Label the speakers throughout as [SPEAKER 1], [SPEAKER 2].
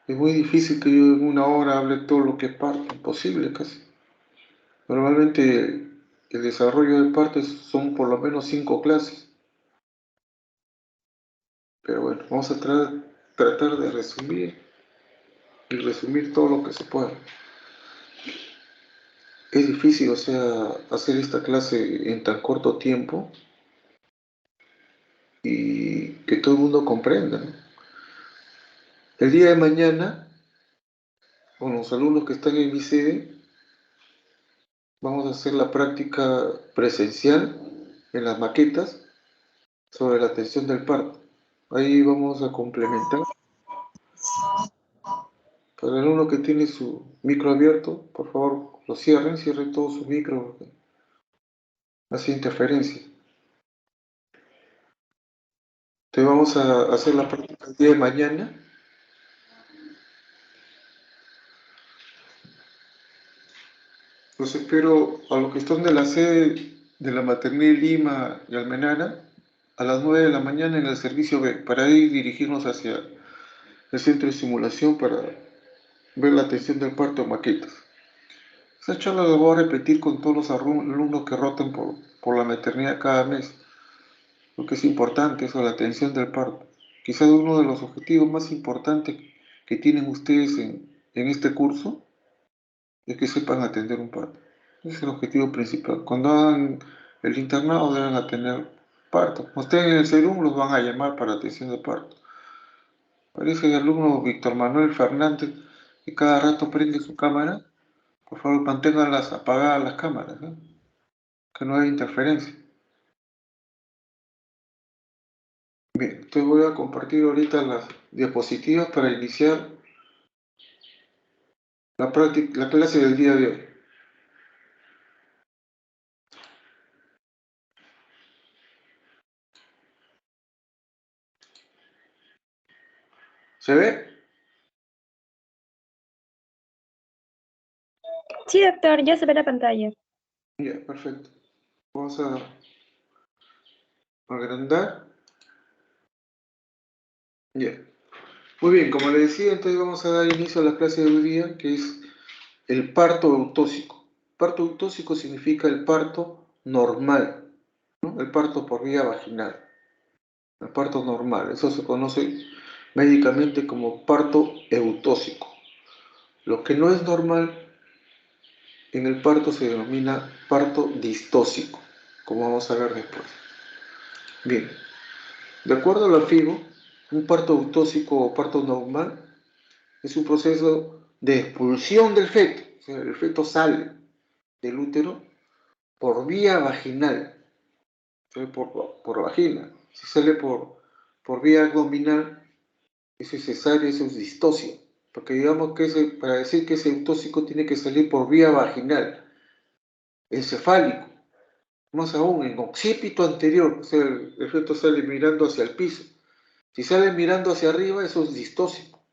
[SPEAKER 1] Es muy difícil que yo en una hora hable todo lo que es parto, imposible casi. Normalmente el desarrollo de partes son por lo menos 5 clases, pero bueno, vamos a tratar de resumir y resumir todo lo que se pueda. Es difícil, o sea, hacer esta clase en tan corto tiempo y que todo el mundo comprenda, ¿no? El día de mañana, con los alumnos que están en mi sede, vamos a hacer la práctica presencial en las maquetas sobre la atención del parto. Ahí vamos a complementar. Para el alumno que tiene su micro abierto, por favor, lo cierren todo su micro porque hace interferencia. Entonces vamos a hacer la práctica el día de mañana. Los espero a los que están de la sede de la Maternidad Lima y Almenara a las 9 de la mañana en el servicio B, para ahí dirigirnos hacia el centro de simulación para ver la atención del parto en maquetas. Esa charla la voy a repetir con todos los alumnos que roten por la maternidad cada mes, porque es importante eso, la atención del parto. Quizás uno de los objetivos más importantes que tienen ustedes en este curso es que sepan atender un parto. Ese es el objetivo principal. Cuando hagan el internado deben atender parto. Cuando estén en el SERUM los van a llamar para atención de parto. Parece el alumno Víctor Manuel Fernández que cada rato prende su cámara. Por favor, manténganlas apagadas las cámaras, ¿no? Que no haya interferencia. Bien, entonces voy a compartir ahorita las diapositivas para iniciar la clase del día de hoy. ¿Se ve?
[SPEAKER 2] Sí, doctor, ya se ve la pantalla.
[SPEAKER 1] Ya, perfecto. Vamos a agrandar. Ya. Muy bien, como le decía, entonces vamos a dar inicio a la clase de hoy día, que es el parto eutóxico. Parto eutóxico significa el parto normal, ¿no? El parto por vía vaginal. El parto normal, eso se conoce médicamente como parto eutóxico. Lo que no es normal en el parto se denomina parto distóxico, como vamos a ver después. Bien, de acuerdo a la FIGO, un parto eutóxico o parto normal es un proceso de expulsión del feto. O sea, el feto sale del útero por vía vaginal, sale por vagina. Si sale por vía abdominal, eso es cesárea, eso es distosia. Porque digamos que para decir que es eutóxico tiene que salir por vía vaginal, encefálico. Más aún, en occipito anterior, o sea, el feto sale mirando hacia el piso. Si sale mirando hacia arriba, eso es distóxico.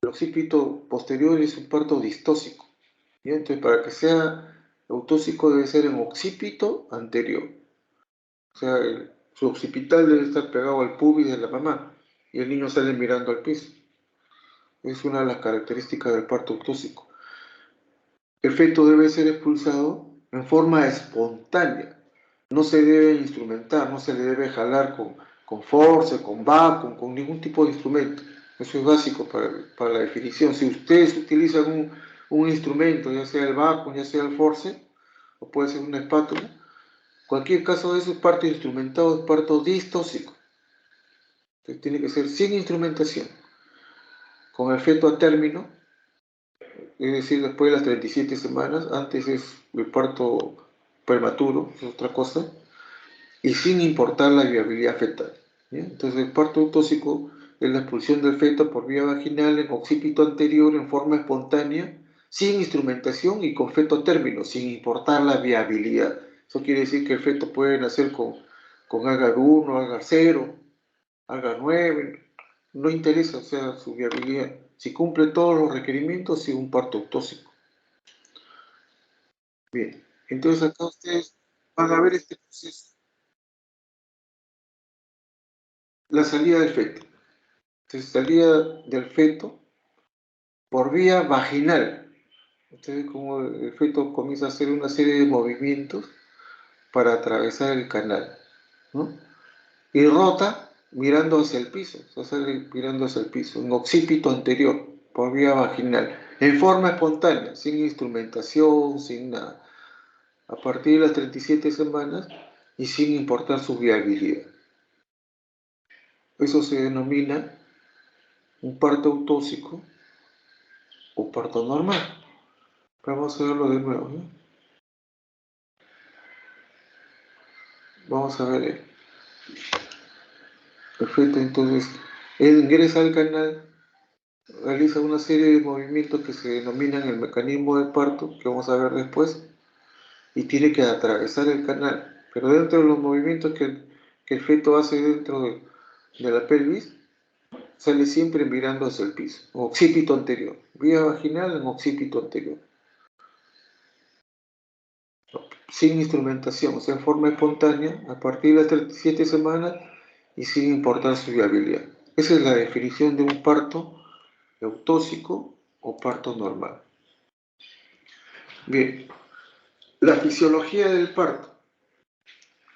[SPEAKER 1] El occipito posterior es un parto distóxico. ¿Bien? Entonces, para que sea eutóxico debe ser en occipito anterior. O sea, su occipital debe estar pegado al pubis de la mamá y el niño sale mirando al piso. Es una de las características del parto eutóxico. El feto debe ser expulsado en forma espontánea. No se debe instrumentar, no se le debe jalar con force, con vacuum, con ningún tipo de instrumento. Eso es básico para la definición. Si ustedes utilizan un instrumento, ya sea el vacuum, ya sea el force, o puede ser una espátula, cualquier caso de eso es parto instrumentado, es parto distóxico. Entonces tiene que ser sin instrumentación, con el feto a término, es decir, después de las 37 semanas, antes es el parto prematuro, es otra cosa, y sin importar la viabilidad fetal. ¿Ya? Entonces el parto eutóxico es la expulsión del feto por vía vaginal en occipito anterior en forma espontánea, sin instrumentación y con feto a término, sin importar la viabilidad. Eso quiere decir que el feto puede nacer con Agar 1, Agar 0, Agar 9, no interesa, o sea, su viabilidad. Si cumple todos los requerimientos, es un parto eutóxico. Bien, entonces acá ustedes van a ver este proceso, la salida del feto. Entonces, salida del feto por vía vaginal. Ustedes ven cómo el feto comienza a hacer una serie de movimientos para atravesar el canal, ¿no? Y rota mirando hacia el piso, o sea, sale mirando hacia el piso, en occipito anterior, por vía vaginal, en forma espontánea, sin instrumentación, sin nada, a partir de las 37 semanas y sin importar su viabilidad. Eso se denomina un parto autóxico o parto normal. Vamos a verlo de nuevo, ¿no? Vamos a ver. Perfecto, entonces él ingresa al canal, realiza una serie de movimientos que se denominan el mecanismo de parto, que vamos a ver después, y tiene que atravesar el canal. Pero dentro de los movimientos que el feto hace dentro de la pelvis, sale siempre mirando hacia el piso, occipito anterior, vía vaginal en occipito anterior, sin instrumentación, o sea, en forma espontánea, a partir de las 37 semanas y sin importar su viabilidad. Esa es la definición de un parto eutóxico o parto normal. Bien, la fisiología del parto.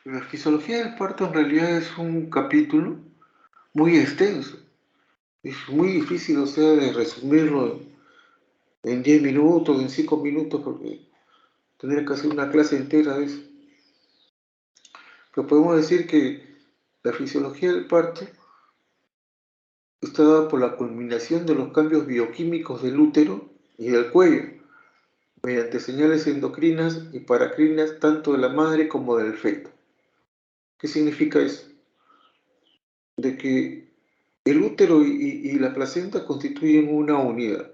[SPEAKER 1] La fisiología del parto en realidad es un capítulo muy extenso. Es muy difícil, o sea, de resumirlo en 10 minutos, en 5 minutos, porque tendría que hacer una clase entera de eso. Pero podemos decir que la fisiología del parto está dada por la culminación de los cambios bioquímicos del útero y del cuello, mediante señales endocrinas y paracrinas tanto de la madre como del feto. ¿Qué significa eso? De que el útero y la placenta constituyen una unidad.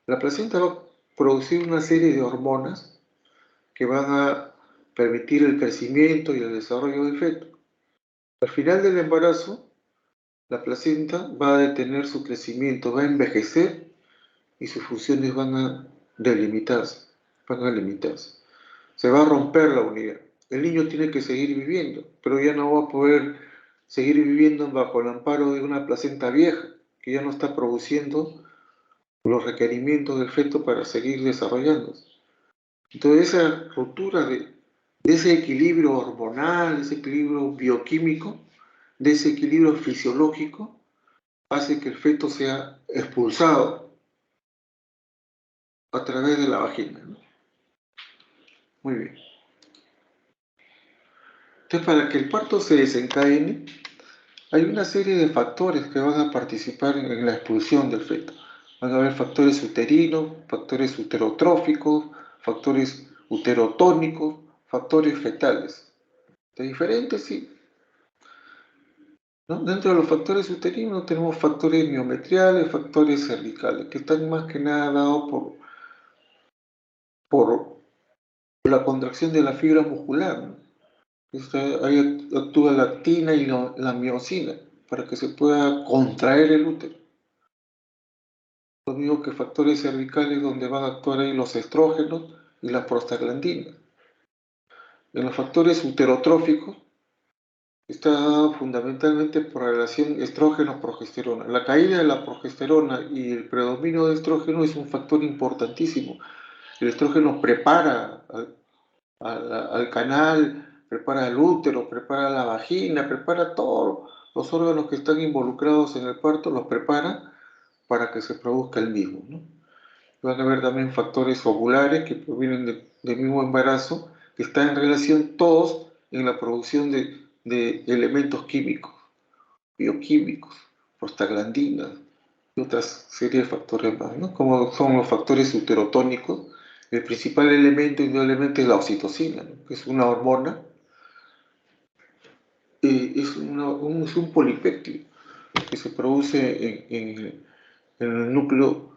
[SPEAKER 1] La placenta va a producir una serie de hormonas que van a permitir el crecimiento y el desarrollo del feto. Al final del embarazo, la placenta va a detener su crecimiento, va a envejecer y sus funciones van a delimitarse, van a limitarse. Se va a romper la unidad. El niño tiene que seguir viviendo, pero ya no va a poder seguir viviendo bajo el amparo de una placenta vieja, que ya no está produciendo los requerimientos del feto para seguir desarrollándose. Entonces esa ruptura de ese equilibrio hormonal, de ese equilibrio bioquímico, de ese equilibrio fisiológico, hace que el feto sea expulsado a través de la vagina, ¿no? Muy bien. Entonces, para que el parto se desencadene, hay una serie de factores que van a participar en la expulsión del feto. Van a haber factores uterinos, factores uterotróficos, factores uterotónicos, factores fetales. De diferentes, sí. ¿No? Dentro de los factores uterinos tenemos factores miometriales, factores cervicales, que están más que nada dados por la contracción de la fibra muscular, ¿no? Ahí actúa la actina y la miosina para que se pueda contraer el útero. Lo mismo que factores cervicales donde van a actuar ahí los estrógenos y las prostaglandinas. En los factores uterotróficos está dado fundamentalmente por la relación estrógeno-progesterona. La caída de la progesterona y el predominio de estrógeno es un factor importantísimo. El estrógeno prepara al canal, prepara el útero, prepara la vagina, prepara todos los órganos que están involucrados en el parto, los prepara para que se produzca el mismo, ¿no? Van a haber también factores ovulares que provienen del mismo embarazo, que están en relación todos en la producción de elementos químicos, bioquímicos, prostaglandinas y otras series de factores más, ¿no? Como son los factores uterotónicos. El principal elemento indudablemente es la oxitocina, ¿no? Que es una hormona, es un polipéptido que se produce en el núcleo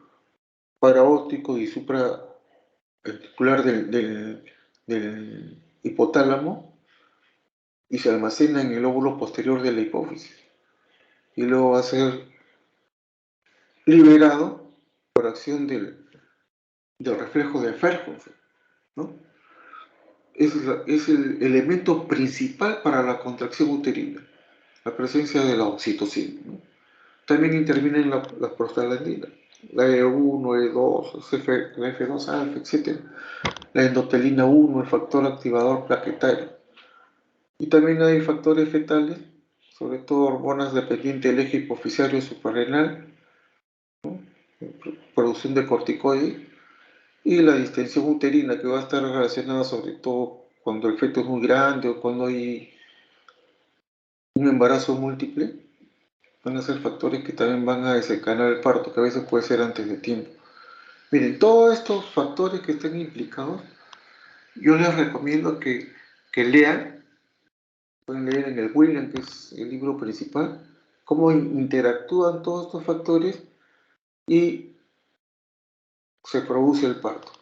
[SPEAKER 1] paraóptico y supraarticular del hipotálamo y se almacena en el lóbulo posterior de la hipófisis y luego va a ser liberado por acción del reflejo de Ferguson, ¿no? Es el elemento principal para la contracción uterina, la presencia de la oxitocina, ¿no? También intervienen las prostaglandinas. la E1, E2, la F2 alfa, etc. La endotelina 1, el factor activador plaquetario. Y también hay factores fetales, sobre todo hormonas dependientes del eje hipofisario suprarrenal, producción de corticoides, y la distensión uterina, que va a estar relacionada sobre todo cuando el feto es muy grande o cuando hay un embarazo múltiple. Van a ser factores que también van a desencadenar el parto, que a veces puede ser antes de tiempo. Miren, todos estos factores que están implicados, yo les recomiendo que lean, pueden leer en el William, que es el libro principal, cómo interactúan todos estos factores y se produce el parto.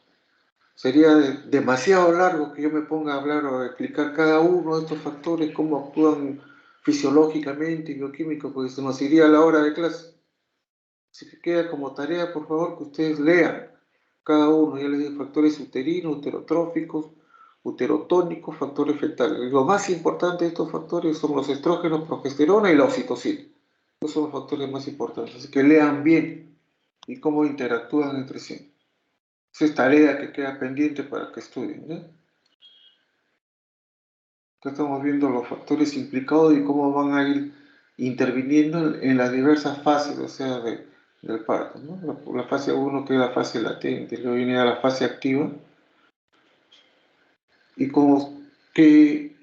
[SPEAKER 1] Sería demasiado largo que yo me ponga a hablar o a explicar cada uno de estos factores, cómo actúan fisiológicamente y bioquímicos, porque se nos iría la hora de clase. Así que queda como tarea, por favor, que ustedes lean cada uno. Ya les digo, factores uterinos, uterotróficos, uterotónicos, factores fetales. Lo más importante de estos factores son los estrógenos, progesterona y la oxitocina. Esos son los factores más importantes. Así que lean bien y cómo interactúan entre sí. Esa es tarea que queda pendiente para que estudien, ¿no? Acá estamos viendo los factores implicados y cómo van a ir interviniendo en las diversas fases, o sea, del parto, ¿no? La fase 1, que es la fase latente, luego viene a la fase activa, y qué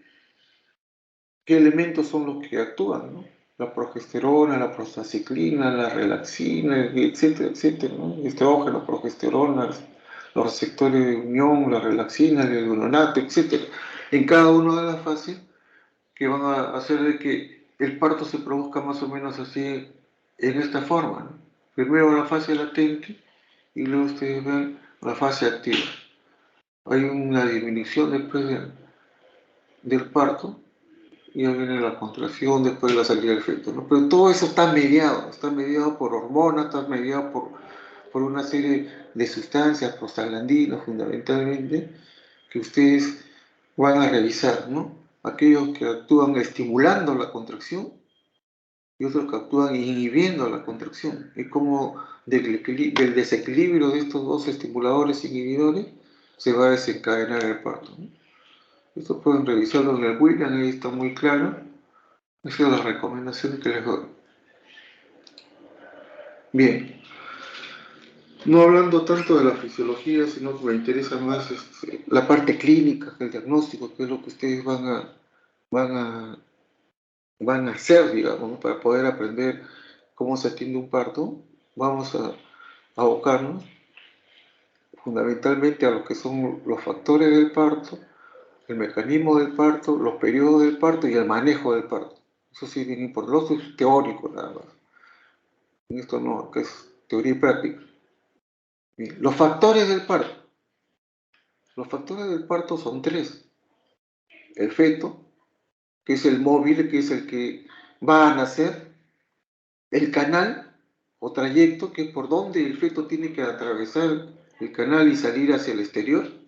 [SPEAKER 1] elementos son los que actúan, ¿no? La progesterona, la prostaciclina, la relaxina, etcétera, etcétera, ¿no? Estrógeno, progesterona, los receptores de unión, la relaxina, el gluconato, etcétera. En cada una de las fases que van a hacer de que el parto se produzca más o menos así, en esta forma, ¿no? Primero la fase latente y luego ustedes ven la fase activa. Hay una disminución después del parto y ya viene la contracción después de la salida del feto, ¿no? Pero todo eso está mediado por hormonas, está mediado por una serie de sustancias, prostaglandinas fundamentalmente, que ustedes van a revisar, ¿no? Aquellos que actúan estimulando la contracción y otros que actúan inhibiendo la contracción. Es como del desequilibrio de estos dos estimuladores inhibidores se va a desencadenar el parto, ¿no? Esto pueden revisarlo en el William, ahí está muy claro. Esa es la recomendación que les doy. Bien, no hablando tanto de la fisiología, sino que me interesa más la parte clínica, el diagnóstico, que es lo que ustedes van a, van a hacer, digamos, ¿no? Para poder aprender cómo se atiende un parto. Vamos a abocarnos fundamentalmente a lo que son los factores del parto, el mecanismo del parto, los periodos del parto y el manejo del parto. Eso sí es bien importante. Lo otro es teórico nada más. En esto no, que es teoría y práctica. Bien, los factores del parto. Los factores del parto son tres. El feto, que es el móvil, que es el que va a nacer. El canal o trayecto, que es por donde el feto tiene que atravesar el canal y salir hacia el exterior.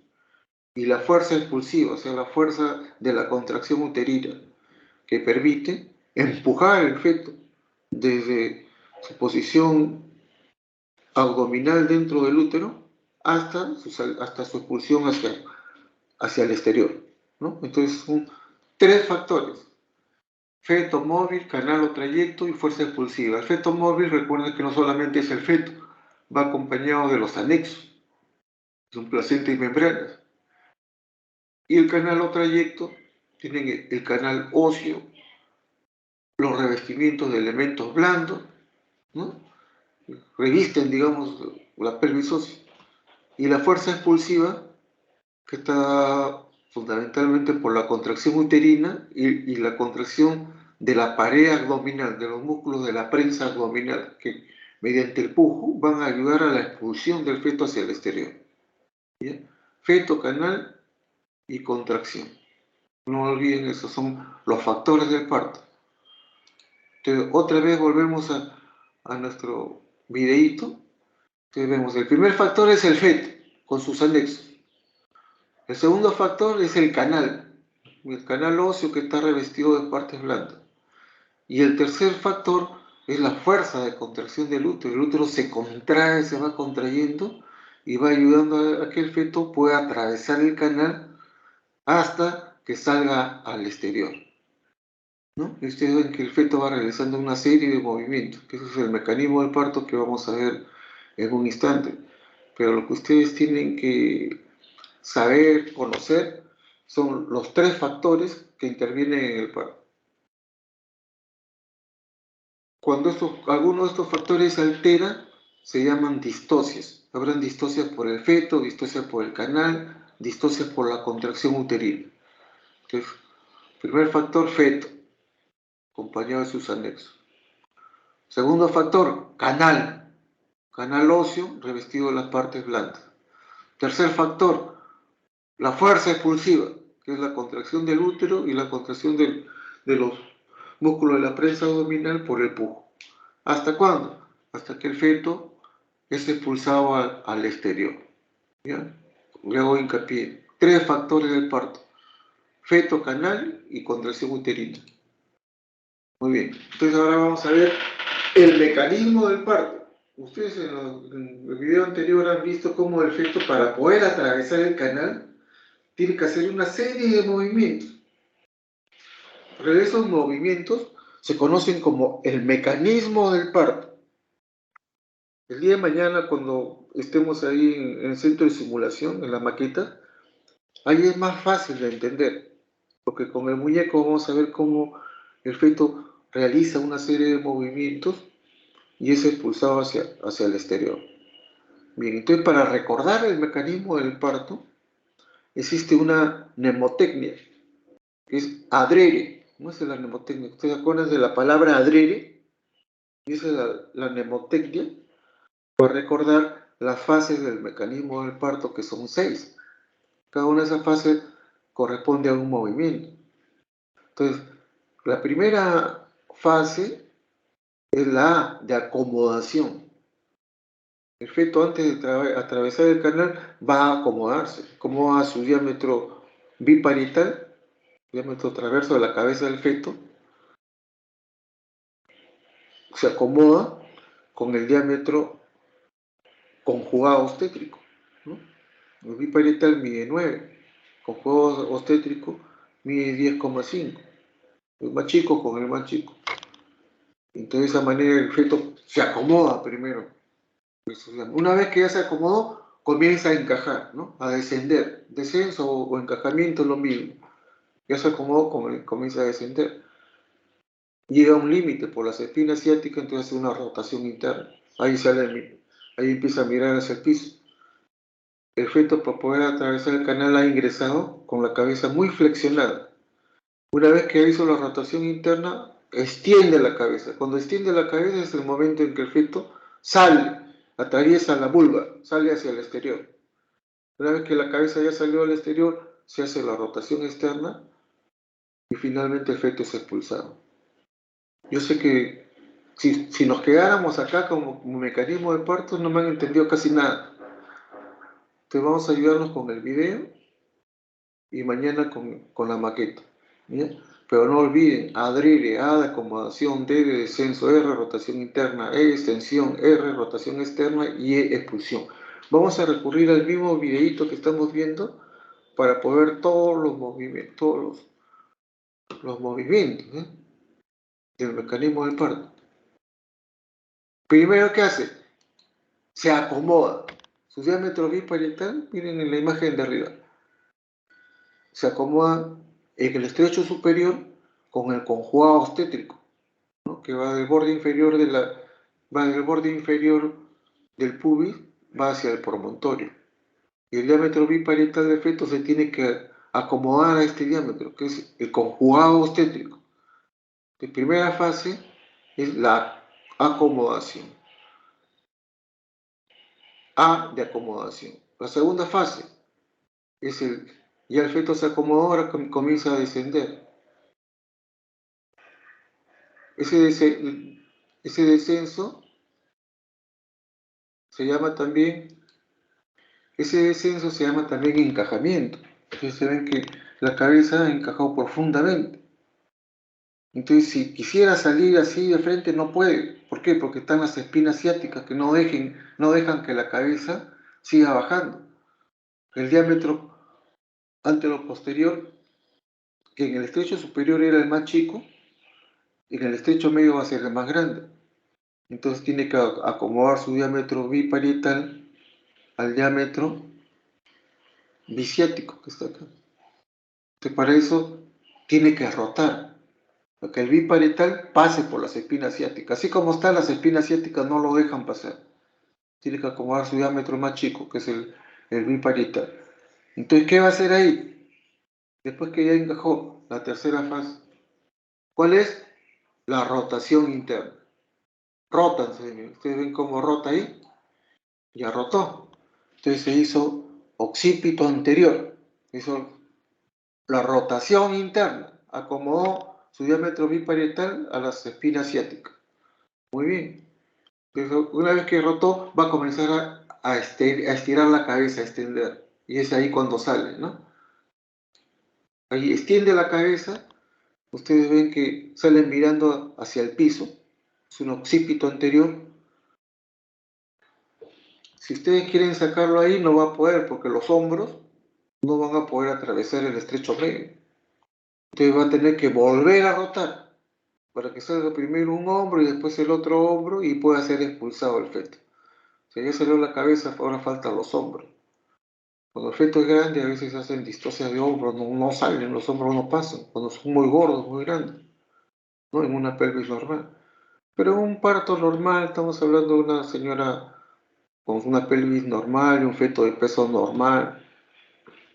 [SPEAKER 1] Y la fuerza expulsiva, o sea, la fuerza de la contracción uterina, que permite empujar el feto desde su posición abdominal dentro del útero hasta su expulsión hacia el exterior, ¿no? Entonces son tres factores: feto móvil, canal o trayecto y fuerza expulsiva. El feto móvil, recuerden que no solamente es el feto, va acompañado de los anexos, son placenta y membranas. Y el canal o trayecto tienen el canal óseo, los revestimientos de elementos blandos, ¿no? Revisten, digamos, la pelvis ósea. Y la fuerza expulsiva, que está fundamentalmente por la contracción uterina y la contracción de la pared abdominal, de los músculos de la prensa abdominal, que mediante el pujo van a ayudar a la expulsión del feto hacia el exterior. ¿Bien? Feto, canal y contracción. No olviden, esos son los factores del parto. Entonces, otra vez volvemos a nuestro videíto. Entonces vemos, el primer factor es el feto, con sus anexos. El segundo factor es el canal óseo que está revestido de partes blandas. Y el tercer factor es la fuerza de contracción del útero. El útero se contrae, se va contrayendo y va ayudando a que el feto pueda atravesar el canal hasta que salga al exterior, ¿no? Y ustedes ven que el feto va realizando una serie de movimientos, que ese es el mecanismo del parto que vamos a ver en un instante. Pero lo que ustedes tienen que saber, conocer, son los tres factores que intervienen en el parto. Cuando alguno de estos factores se altera, se llaman distocias. Habrán distocias por el feto, distocias por el canal, distocias por la contracción uterina. Entonces, primer factor, feto, acompañado de sus anexos. Segundo factor, canal óseo revestido de las partes blandas. Tercer factor, la fuerza expulsiva, que es la contracción del útero y la contracción de los músculos de la prensa abdominal por el pujo. ¿Hasta cuándo? Hasta que el feto es expulsado al exterior. ¿Ya? Le hago hincapié. Tres factores del parto: feto, canal y contracción uterina. Muy bien. Entonces ahora vamos a ver el mecanismo del parto. Ustedes en el video anterior han visto cómo el feto, para poder atravesar el canal, tiene que hacer una serie de movimientos. Pero esos movimientos se conocen como el mecanismo del parto. El día de mañana, cuando estemos ahí en el centro de simulación, en la maqueta, ahí es más fácil de entender, porque con el muñeco vamos a ver cómo el feto realiza una serie de movimientos y es expulsado hacia el exterior. Bien, entonces para recordar el mecanismo del parto, existe una mnemotecnia, que es adrere. ¿Cómo es la mnemotecnia? ¿Ustedes se acuerdan de la palabra adrere? Y esa es la mnemotecnia para recordar las fases del mecanismo del parto, que son 6. Cada una de esas fases corresponde a un movimiento. Entonces, la primera fase es la A, de acomodación. El feto, antes de atravesar el canal, va a acomodarse. Acomoda su diámetro biparietal, diámetro transverso de la cabeza del feto, se acomoda con el diámetro conjugado obstétrico, ¿no? El biparietal mide 9, conjugado obstétrico mide 10,5. El más chico con el más chico. Entonces, de esa manera el feto se acomoda primero. Una vez que ya se acomodó, comienza a encajar, ¿no? A descender. Descenso o encajamiento es lo mismo. Ya se acomodó, comienza a descender. Llega a un límite por las espinas ciáticas, entonces hace una rotación interna. Ahí empieza a mirar hacia el piso. El feto, para poder atravesar el canal, ha ingresado con la cabeza muy flexionada. Una vez que hizo la rotación interna, extiende la cabeza. Cuando extiende la cabeza es el momento en que el feto sale, atraviesa la vulva, sale hacia el exterior. Una vez que la cabeza ya salió al exterior, se hace la rotación externa y finalmente el feto es expulsado. Yo sé que si nos quedáramos acá como mecanismo de parto, no me han entendido casi nada. Entonces vamos a ayudarnos con el video y mañana con la maqueta, ¿ya? Pero no olviden, adrere, A de acomodación, D de descenso, R rotación interna, E extensión, R rotación externa y E expulsión. Vamos a recurrir al mismo videito que estamos viendo para poder ver todos los movimientos, los movimientos, ¿eh?, del mecanismo del parto. Primero, ¿qué hace? Se acomoda. Su diámetro biparietal, miren en la imagen de arriba, se acomoda en el estrecho superior con el conjugado obstétrico, ¿no?, que va del borde inferior del pubis, va hacia el promontorio. Y el diámetro biparietal del feto se tiene que acomodar a este diámetro, que es el conjugado obstétrico. La primera fase es la acomodación. A de acomodación. La segunda fase es ya el feto se acomodó, ahora comienza a descender. Ese descenso se llama también, encajamiento. Entonces se ven que la cabeza ha encajado profundamente. Entonces, si quisiera salir así de frente, no puede. ¿Por qué? Porque están las espinas ciáticas que no dejan que la cabeza siga bajando. El diámetro antero-posterior, que en el estrecho superior era el más chico, y en el estrecho medio va a ser el más grande. Entonces tiene que acomodar su diámetro biparietal al diámetro biciático que está acá. Entonces para eso tiene que rotar, para que el biparietal pase por las espinas ciáticas. Así como están las espinas ciáticas no lo dejan pasar. Tiene que acomodar su diámetro más chico, que es el biparietal. Entonces, ¿qué va a hacer ahí? Después que ya encajó la tercera fase, ¿cuál es? La rotación interna. Rotan, ustedes ven cómo rota ahí, ya rotó. Entonces se hizo occipito anterior, hizo la rotación interna, acomodó su diámetro biparietal a las espinas ciáticas. Muy bien. Entonces, una vez que rotó, va a comenzar a estirar la cabeza, a extender. Y es ahí cuando sale, ¿no? Ahí extiende la cabeza, ustedes ven que salen mirando hacia el piso, es un occipito anterior. Si ustedes quieren sacarlo ahí, no va a poder porque los hombros no van a poder atravesar el estrecho medio. Entonces va a tener que volver a rotar para que salga primero un hombro y después el otro hombro y pueda ser expulsado el feto. Si ya salió la cabeza, ahora faltan los hombros. Cuando el feto es grande, a veces hacen distosia de hombros, no salen, los hombros no pasan. Cuando son muy gordos, muy grandes, ¿no? En una pelvis normal. Pero en un parto normal, estamos hablando de una señora con una pelvis normal y un feto de peso normal,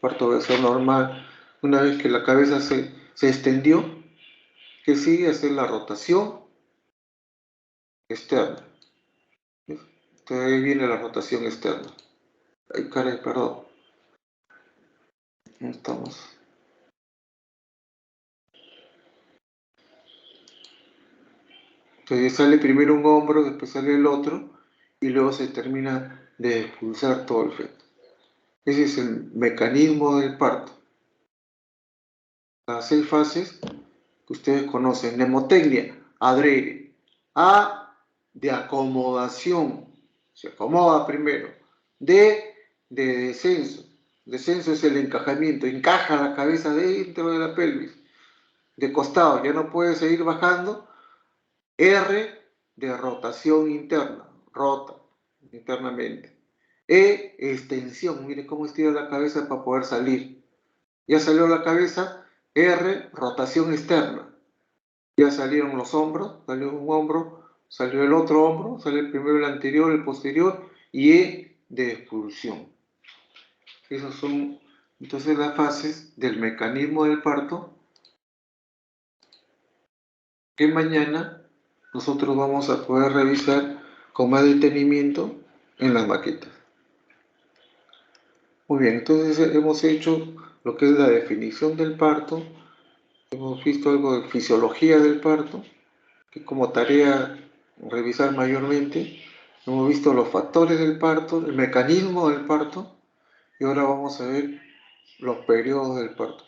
[SPEAKER 1] parto de peso normal. Una vez que la cabeza se extendió, que sigue hacer la rotación externa. Entonces ahí viene la rotación externa. Ay, caray, perdón. No estamos. Entonces sale primero un hombro, después sale el otro, y luego se termina de expulsar todo el feto. Ese es el mecanismo del parto. Las 6 fases que ustedes conocen. Mnemotecnia, adrede. A, de acomodación. Se acomoda primero. D, de descenso. Descenso es el encajamiento. Encaja la cabeza dentro de la pelvis. De costado, ya no puede seguir bajando. R, de rotación interna. Rota internamente. E, extensión. Mire cómo estira la cabeza para poder salir. Ya salió la cabeza. R, rotación externa. Ya salieron los hombros, salió un hombro, salió el otro hombro, salió primero el anterior, el posterior, y E de expulsión. Esas son entonces las fases del mecanismo del parto que mañana nosotros vamos a poder revisar con más detenimiento en las maquetas. Muy bien, entonces hemos hecho lo que es la definición del parto, hemos visto algo de fisiología del parto, que como tarea revisar mayormente. Hemos visto los factores del parto, el mecanismo del parto, y ahora vamos a ver los periodos del parto.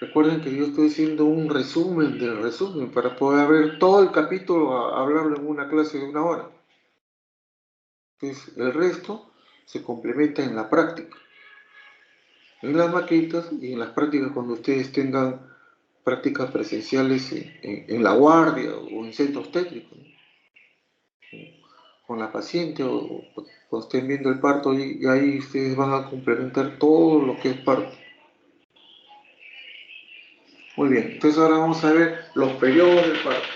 [SPEAKER 1] Recuerden que yo estoy haciendo un resumen del resumen para poder ver todo el capítulo, hablarlo en una clase de 1 hora. Entonces, el resto se complementa en la práctica, en las maquetas y en las prácticas cuando ustedes tengan prácticas presenciales en la guardia o en centros técnicos, ¿no? Con la paciente o estén viendo el parto y ahí ustedes van a complementar todo lo que es parto. Muy bien, entonces ahora vamos a ver los periodos del parto.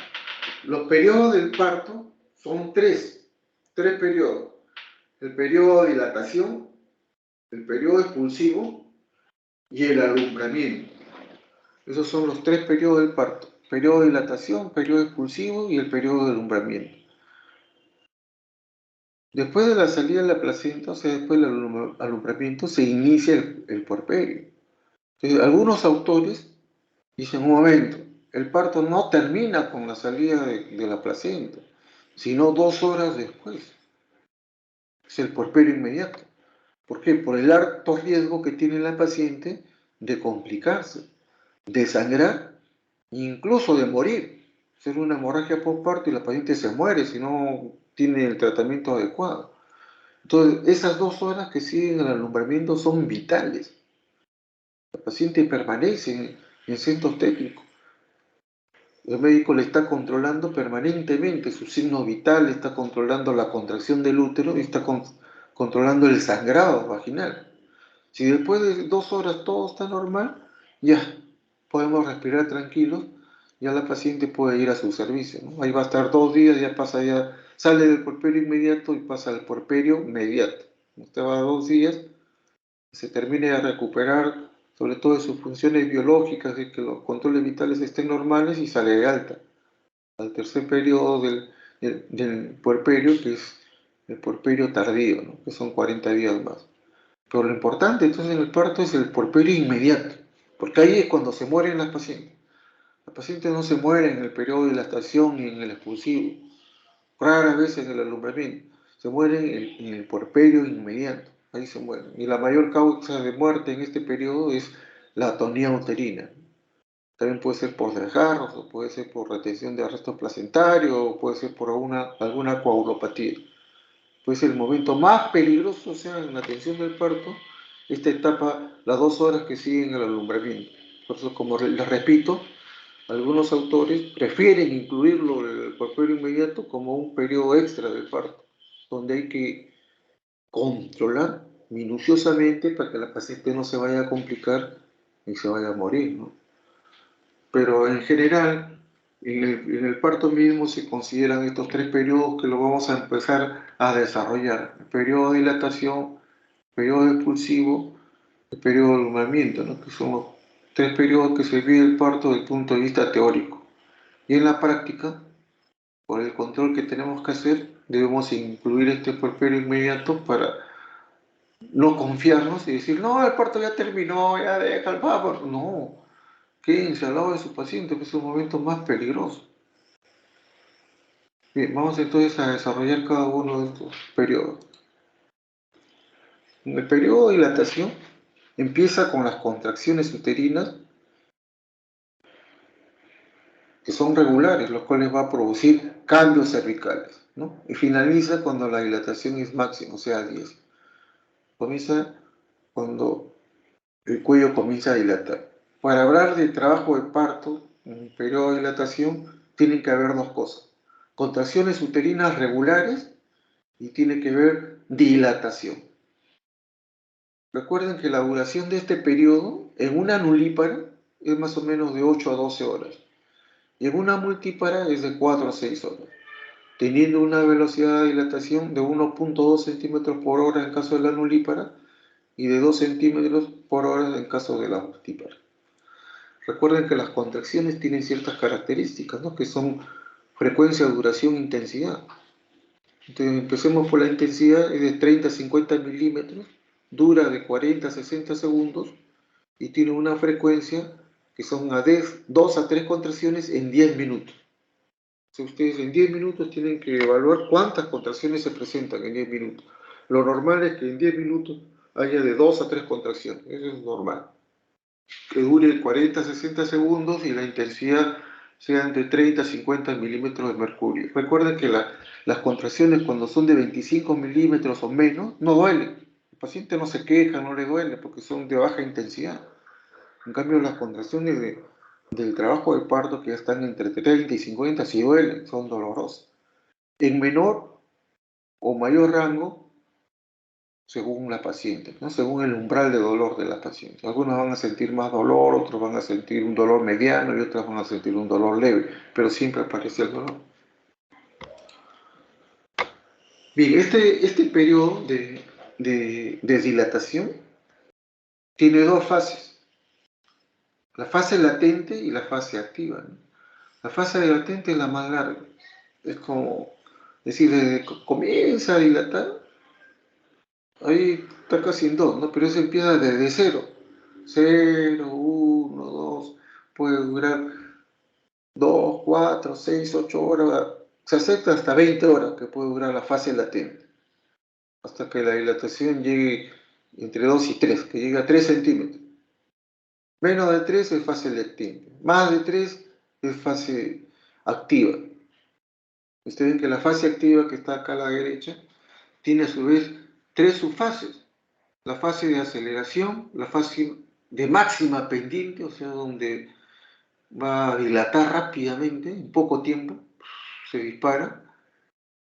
[SPEAKER 1] Los periodos del parto son tres periodos. El periodo de dilatación, el periodo expulsivo y el alumbramiento. Esos son los 3 periodos del parto. Periodo de dilatación, periodo expulsivo y el periodo de alumbramiento. Después de la salida de la placenta, o sea, después del alumbramiento, se inicia el puerperio. Entonces, algunos autores dicen, un momento, el parto no termina con la salida de la placenta, sino 2 horas después. Es el puerperio inmediato. ¿Por qué? Por el alto riesgo que tiene la paciente de complicarse, de sangrar, incluso de morir. ser una hemorragia postparto y la paciente se muere si no tiene el tratamiento adecuado. Entonces, esas 2 horas que siguen el alumbramiento son vitales. La paciente permanece en centros técnicos. El médico le está controlando permanentemente sus signos vitales, está controlando la contracción del útero y está controlando el sangrado vaginal. Si después de 2 horas todo está normal, ya podemos respirar tranquilos, ya la paciente puede ir a su servicio, ¿no? Ahí va a estar 2 días, ya sale del puerperio inmediato y pasa al puerperio inmediato. Usted va 2 días, se termine de recuperar sobre todo de sus funciones biológicas, de que los controles vitales estén normales y sale de alta al tercer periodo del puerperio, que es el puerperio tardío, ¿no? Que son 40 días más. Pero lo importante entonces en el parto es el puerperio inmediato, porque ahí es cuando se mueren las pacientes. Las pacientes no se mueren en el periodo de dilatación ni en el expulsivo, raras veces en el alumbramiento, se mueren en el puerperio inmediato, ahí se mueren. Y la mayor causa de muerte en este periodo es la atonía uterina. También puede ser por desgarros, o puede ser por retención de arresto placentario, o puede ser por alguna coagulopatía. Pues el momento más peligroso, o sea, en la atención del parto, esta etapa, las 2 horas que siguen el alumbramiento. Por eso, como les repito, algunos autores prefieren incluirlo el puerperio inmediato como un periodo extra del parto, donde hay que controlar minuciosamente para que la paciente no se vaya a complicar y se vaya a morir, ¿no? Pero en general, en el parto mismo se consideran estos 3 periodos que lo vamos a empezar a desarrollar. El periodo de dilatación, el periodo expulsivo, el periodo de alumbramiento, ¿no? Que son los 3 periodos que se vive el parto desde el punto de vista teórico. Y en la práctica, por el control que tenemos que hacer, debemos incluir este puerperio inmediato para no confiarnos y decir, no, el parto ya terminó, ya deja el papá. No, quédense al lado de su paciente, que es un momento más peligroso. Bien, vamos entonces a desarrollar cada uno de estos periodos. En el periodo de dilatación empieza con las contracciones uterinas, que son regulares, los cuales va a producir cambios cervicales, ¿no? Y finaliza cuando la dilatación es máxima, o sea, 10. Comienza cuando el cuello comienza a dilatar. Para hablar del trabajo de parto en el periodo de dilatación, tienen que haber 2 cosas: contracciones uterinas regulares y tiene que ver dilatación. Recuerden que la duración de este periodo en una nulípara es más o menos de 8 a 12 horas y en una multípara es de 4 a 6 horas, teniendo una velocidad de dilatación de 1.2 centímetros por hora en caso de la nulípara y de 2 centímetros por hora en caso de la multípara. Recuerden que las contracciones tienen ciertas características, ¿no? Que son frecuencia, duración, intensidad. Entonces empecemos por la intensidad, es de 30 a 50 milímetros, dura de 40 a 60 segundos y tiene una frecuencia que son 2 a 3 contracciones en 10 minutos. Si ustedes en 10 minutos tienen que evaluar cuántas contracciones se presentan en 10 minutos. Lo normal es que en 10 minutos haya de 2 a 3 contracciones, eso es normal. Que dure 40 a 60 segundos y la intensidad sea de 30 a 50 milímetros de mercurio. Recuerden que las contracciones cuando son de 25 milímetros o menos no duelen. El paciente no se queja, no le duele porque son de baja intensidad. En cambio las contracciones del trabajo de parto que ya están entre 30 y 50 sí duelen, son dolorosas. En menor o mayor rango según la paciente, ¿no? Según el umbral de dolor de la paciente. Algunos van a sentir más dolor, otros van a sentir un dolor mediano y otros van a sentir un dolor leve, pero siempre aparece el dolor. Bien, este periodo de dilatación tiene 2 fases, la fase latente y la fase activa, ¿no? La fase latente es la más larga, es como decir, desde que comienza a dilatar, ahí está casi en 2, ¿no? Pero eso empieza desde 0. 0, 1, 2, puede durar 2, 4, 6, 8 horas, se acepta hasta 20 horas que puede durar la fase latente, hasta que la dilatación llegue entre 2 y 3, que llegue a 3 centímetros. Menos de 3 es fase latente, más de 3 es fase activa. Ustedes ven que la fase activa que está acá a la derecha tiene a su vez tres subfases. La fase de aceleración, la fase de máxima pendiente, o sea, donde va a dilatar rápidamente, en poco tiempo, se dispara,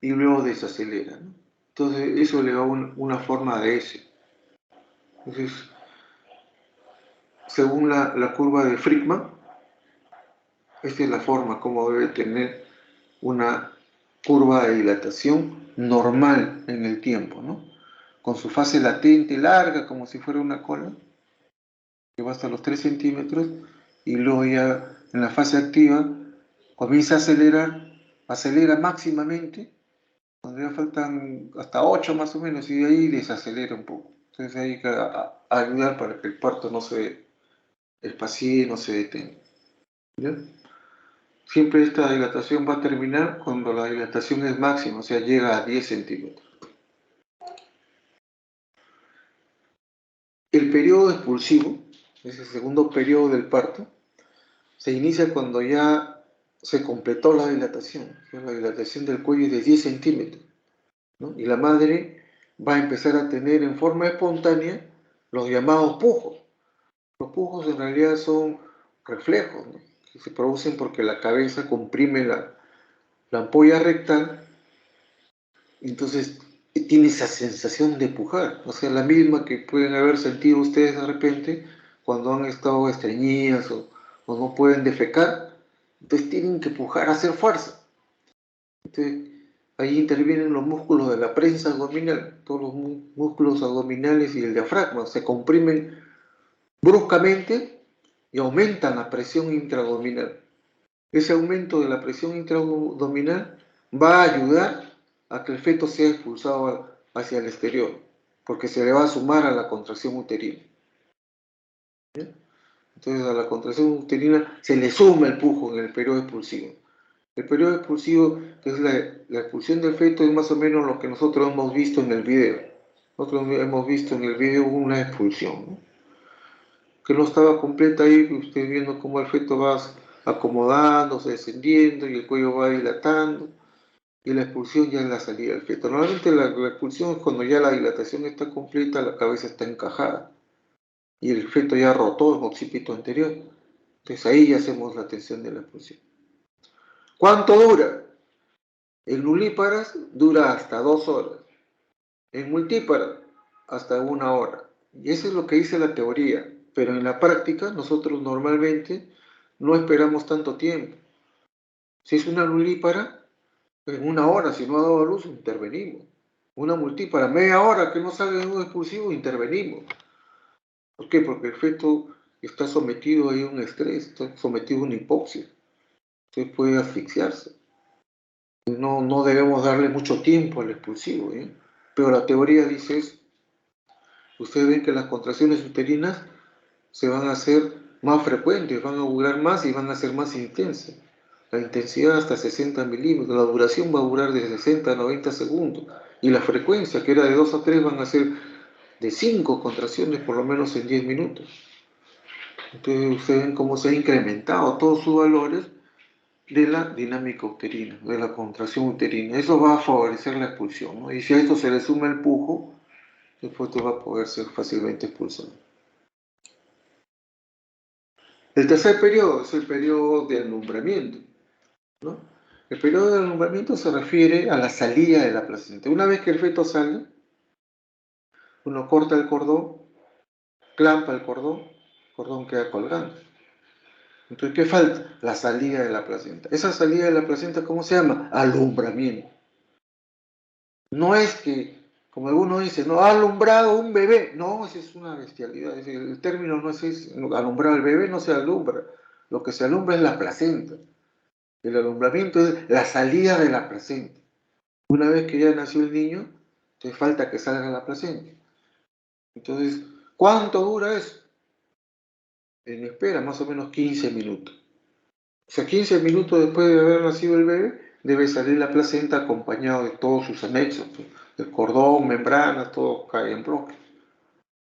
[SPEAKER 1] y luego desacelera, ¿no? Entonces, eso le da una forma de S. Entonces, según la curva de Friedman, esta es la forma como debe tener una curva de dilatación normal en el tiempo, ¿no? Con su fase latente larga, como si fuera una cola, que va hasta los 3 centímetros, y luego ya en la fase activa comienza a acelerar, acelera máximamente, cuando ya faltan hasta 8 más o menos, y de ahí desacelera un poco. Entonces hay que ayudar para que el parto no se espacie, no se detenga. ¿Ya? Siempre esta dilatación va a terminar cuando la dilatación es máxima, o sea, llega a 10 centímetros. El periodo expulsivo, es el segundo periodo del parto, se inicia cuando ya se completó la dilatación. O sea, la dilatación del cuello es de 10 centímetros, ¿no? Y la madre va a empezar a tener en forma espontánea los llamados pujos. Los pujos en realidad son reflejos, ¿no? Que se producen porque la cabeza comprime la ampolla rectal, y entonces tiene esa sensación de pujar, o sea, la misma que pueden haber sentido ustedes de repente cuando han estado estreñidas o no pueden defecar, entonces tienen que pujar, hacer fuerza. Entonces, ahí intervienen los músculos de la prensa abdominal, todos los músculos abdominales y el diafragma, se comprimen bruscamente y aumentan la presión intraabdominal. Ese aumento de la presión intraabdominal va a ayudar a que el feto sea expulsado hacia el exterior, porque se le va a sumar a la contracción uterina. ¿Bien? Entonces a la contracción uterina se le suma el pujo en el periodo expulsivo. El periodo expulsivo, que es la expulsión del feto, es más o menos lo que nosotros hemos visto en el video. Nosotros hemos visto en el video una expulsión, ¿no? Que no estaba completa ahí, usted viendo cómo el feto va acomodándose, descendiendo y el cuello va dilatando, y la expulsión ya es la salida del feto. Normalmente la expulsión es cuando ya la dilatación está completa, la cabeza está encajada y el feto ya rotó en occipito anterior. Entonces ahí ya hacemos la tensión de la expulsión. ¿Cuánto dura? En nulíparas dura hasta 2 horas, en multíparas hasta 1 hora. Y eso es lo que dice la teoría, pero en la práctica nosotros normalmente no esperamos tanto tiempo. Si es una nulípara, en 1 hora, si no ha dado a luz, intervenimos. Una multípara, media hora que no salga de un expulsivo, intervenimos. ¿Por qué? Porque el feto está sometido a un estrés, está sometido a una hipoxia. Entonces puede asfixiarse. No debemos darle mucho tiempo al expulsivo, ¿eh? Pero la teoría dice eso. Ustedes ven que las contracciones uterinas se van a hacer más frecuentes, van a durar más y van a ser más intensas. La intensidad hasta 60 milímetros, la duración va a durar de 60 a 90 segundos. Y la frecuencia, que era de 2 a 3, van a ser de 5 contracciones por lo menos en 10 minutos. Entonces ustedes ven cómo se ha incrementado todos sus valores de la dinámica uterina, de la contracción uterina. Eso va a favorecer la expulsión, ¿no? Y si a esto se le suma el pujo, después va a poder ser fácilmente expulsado. El tercer periodo es el periodo de alumbramiento, ¿no? El periodo de alumbramiento se refiere a la salida de la placenta. Una vez que el feto sale, uno corta el cordón, clampa el cordón queda colgando. Entonces, ¿qué falta? La salida de la placenta. Esa salida de la placenta, ¿cómo se llama? Alumbramiento. No es que, como algunos dicen, no, ha alumbrado un bebé. No, esa es una bestialidad. El término no es ese. Alumbrar al bebé no se alumbra. Lo que se alumbra es la placenta. El alumbramiento es la salida de la placenta. Una vez que ya nació el niño, te falta que salga la placenta. Entonces, ¿cuánto dura eso? En espera, más o menos 15 minutos. O sea, 15 minutos después de haber nacido el bebé, debe salir la placenta acompañado de todos sus anexos. El cordón, membrana, todo cae en bloque.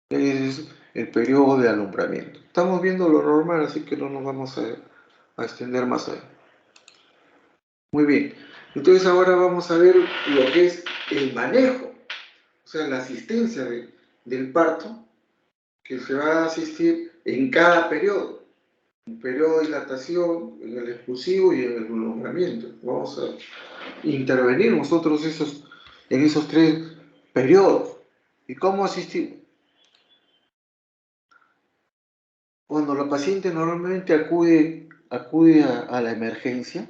[SPEAKER 1] Ese es el periodo de alumbramiento. Estamos viendo lo normal, así que no nos vamos a extender más allá. Muy bien. Entonces ahora vamos a ver lo que es el manejo, o sea, la asistencia del parto, que se va a asistir en cada periodo. Un periodo de dilatación, en el expulsivo y en el prolongamiento. Vamos a intervenir nosotros en esos tres periodos. ¿Y cómo asistir? Cuando la paciente normalmente acude a la emergencia,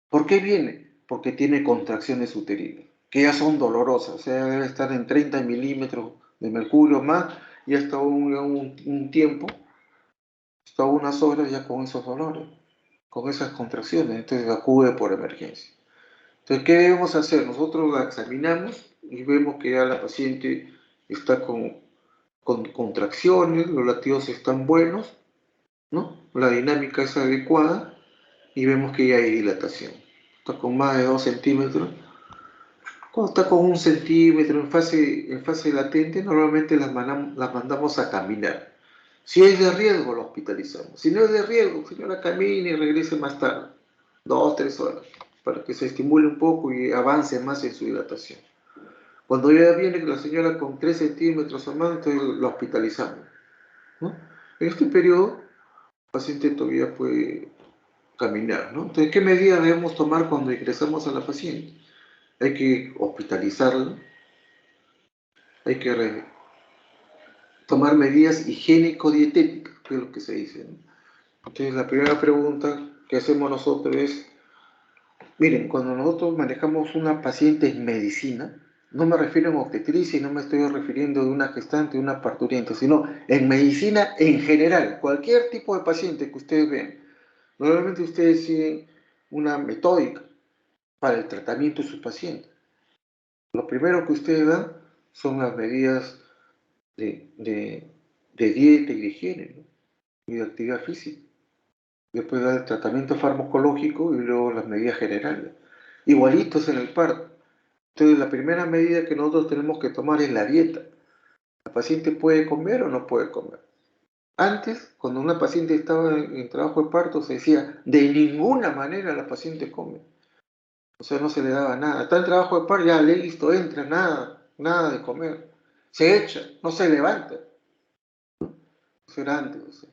[SPEAKER 1] ¿por qué viene? Porque tiene contracciones uterinas, que ya son dolorosas, o sea, debe estar en 30 milímetros de mercurio más, y hasta un tiempo, hasta unas horas ya con esos dolores, con esas contracciones, entonces acude por emergencia. Entonces, ¿qué debemos hacer? Nosotros la examinamos y vemos que ya la paciente está con contracciones, los latidos están buenos, ¿no? La dinámica es adecuada y vemos que ya hay dilatación. Está con más de 2 centímetros. Cuando está con 1 centímetro en fase latente, normalmente las mandamos a caminar. Si es de riesgo, la hospitalizamos. Si no es de riesgo, señora, camine y regrese más tarde, 2 o 3 horas, para que se estimule un poco y avance más en su dilatación. Cuando ya viene la señora con 3 centímetros o más, entonces la hospitalizamos, ¿no? En este periodo, el paciente todavía puede caminar, ¿no? Entonces, ¿qué medidas debemos tomar cuando ingresamos a la paciente? Hay que hospitalizarla, hay que tomar medidas higiénico-dietéticas, que es lo que se dice, ¿no? Entonces, la primera pregunta que hacemos nosotros es, miren, cuando nosotros manejamos una paciente en medicina, no me refiero en obstetricia y no me estoy refiriendo de una gestante, de una parturienta, sino en medicina en general, cualquier tipo de paciente que ustedes vean. Normalmente ustedes siguen una metódica para el tratamiento de sus pacientes. Lo primero que ustedes dan son las medidas de dieta y de higiene, ¿no? Y de actividad física. Después da el tratamiento farmacológico y luego las medidas generales. Igualitos en el parto. Entonces, la primera medida que nosotros tenemos que tomar es la dieta. ¿La paciente puede comer o no puede comer? Antes, cuando una paciente estaba en trabajo de parto, se decía, de ninguna manera la paciente come. O sea, no se le daba nada. Está en trabajo de parto, ya listo, entra, nada de comer. Se echa, no se levanta. Eso era antes, o sea.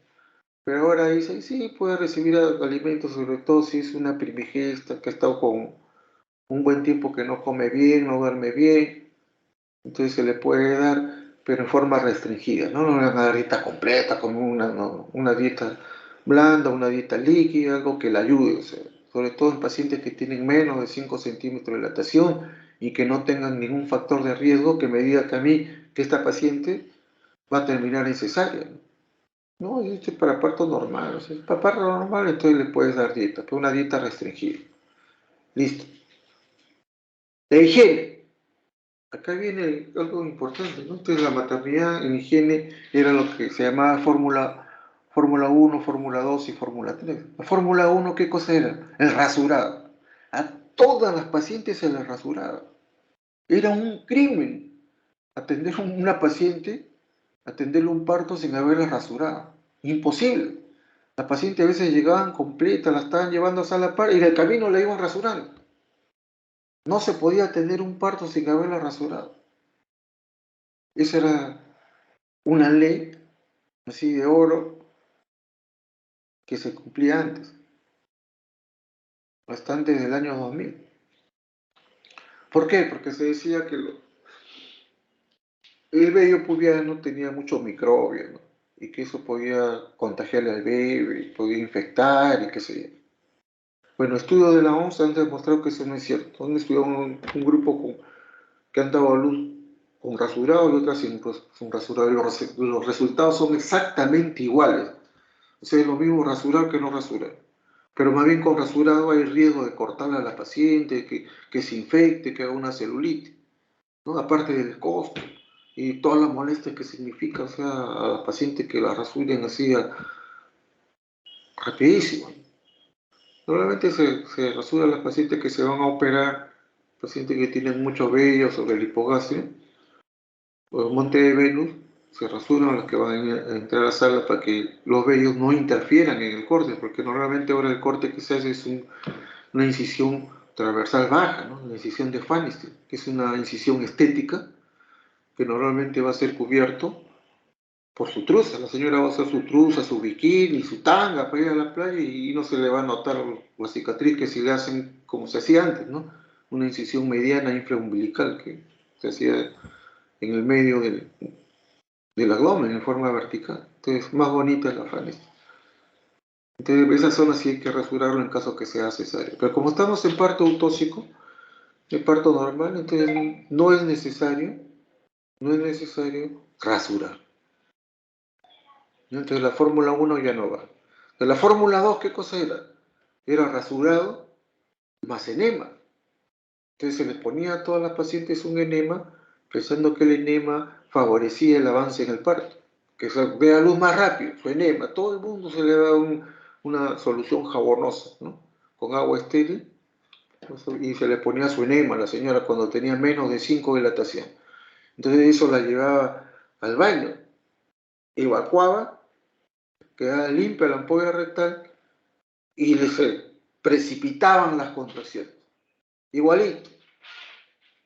[SPEAKER 1] Pero ahora dice, sí, puede recibir alimentos, sobre todo si es una primigesta que ha estado con un buen tiempo que no come bien, no duerme bien. Entonces se le puede dar, pero en forma restringida, no una dieta completa, como una dieta blanda, una dieta líquida, algo que le ayude, o sea, sobre todo en pacientes que tienen menos de 5 centímetros de dilatación y que no tengan ningún factor de riesgo que me diga que a mí que esta paciente va a terminar en cesárea, ¿no? No, esto es para parto normal, o sea, para parto normal entonces le puedes dar dieta, pero una dieta restringida. Listo. La higiene. Acá viene algo importante, ¿no? Entonces la maternidad en higiene era lo que se llamaba Fórmula 1, Fórmula 2 y Fórmula 3. La Fórmula 1, ¿qué cosa era? El rasurado. A todas las pacientes se les rasuraba. Era un crimen atender a una paciente, atenderle un parto sin haberla rasurado. Imposible. La paciente a veces llegaban completa, la estaban llevando a sala par y en el camino la iban rasurando. No se podía atender un parto sin haberla rasurado. Esa era una ley así de oro que se cumplía antes, bastante del año 2000. ¿Por qué? Porque se decía que el vello pubiano tenía muchos microbios, ¿no? Y que eso podía contagiarle al bebé, podía infectar y qué sé yo. Bueno, estudios de la OMS han demostrado que eso no es cierto. Han estudiado un grupo que han dado a luz con rasurado y otras sin rasurado. Los resultados son exactamente iguales. O sea, es lo mismo rasurar que no rasurar. Pero más bien con rasurado hay riesgo de cortarle a la paciente, que se infecte, que haga una celulitis, ¿no? Aparte del costo y todas las molestias que significa, o sea, a la paciente que la rasuren así rapidísimo. Normalmente se rasura a las pacientes que se van a operar, pacientes que tienen mucho vello sobre el hipogastrio, o el monte de Venus, se rasuran a los que van a entrar a la sala para que los vellos no interfieran en el corte, porque normalmente ahora el corte que se hace es una incisión transversal baja, ¿no? La incisión de Fanister, que es una incisión estética que normalmente va a ser cubierto por su truza. La señora va a usar su truza, su bikini, su tanga para ir a la playa y no se le va a notar la cicatriz que si le hacen como se hacía antes, ¿no? Una incisión mediana infraumbilical que se hacía en el medio del abdomen en forma vertical. Entonces, más bonita es la Fanister. Entonces, esa zona sí hay que rasurarlo en caso que sea cesárea. Pero como estamos en parto autóxico, el parto normal, entonces no es necesario rasurar, ¿no? Entonces la Fórmula 1 ya no va. De la Fórmula 2, ¿qué cosa era? Era rasurado más enema. Entonces se les ponía a todas las pacientes un enema, pensando que el enema favorecía el avance en el parto, que se vea a luz más rápido, su enema. Todo el mundo se le da una solución jabonosa, ¿no? Con agua estéril, y se le ponía su enema a la señora cuando tenía menos de 5 dilatación. Entonces eso la llevaba al baño, evacuaba, quedaba limpia la ampolla rectal y se precipitaban las contracciones. Igualito,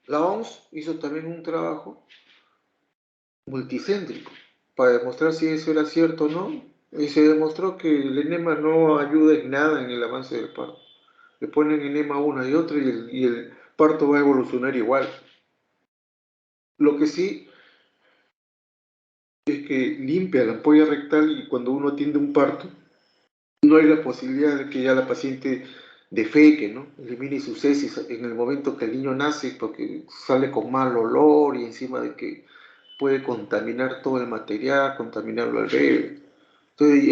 [SPEAKER 1] la OMS hizo también un trabajo multicéntrico para demostrar si eso era cierto o no, y se demostró que el enema no ayuda en nada en el avance del parto. Le ponen enema una y otra y el parto va a evolucionar igual. Lo que sí es que limpia la ampolla rectal y cuando uno atiende un parto, no hay la posibilidad de que ya la paciente defeque, ¿no? Elimine sus heces en el momento que el niño nace porque sale con mal olor y encima de que puede contaminar todo el material, contaminarlo al bebé. Entonces,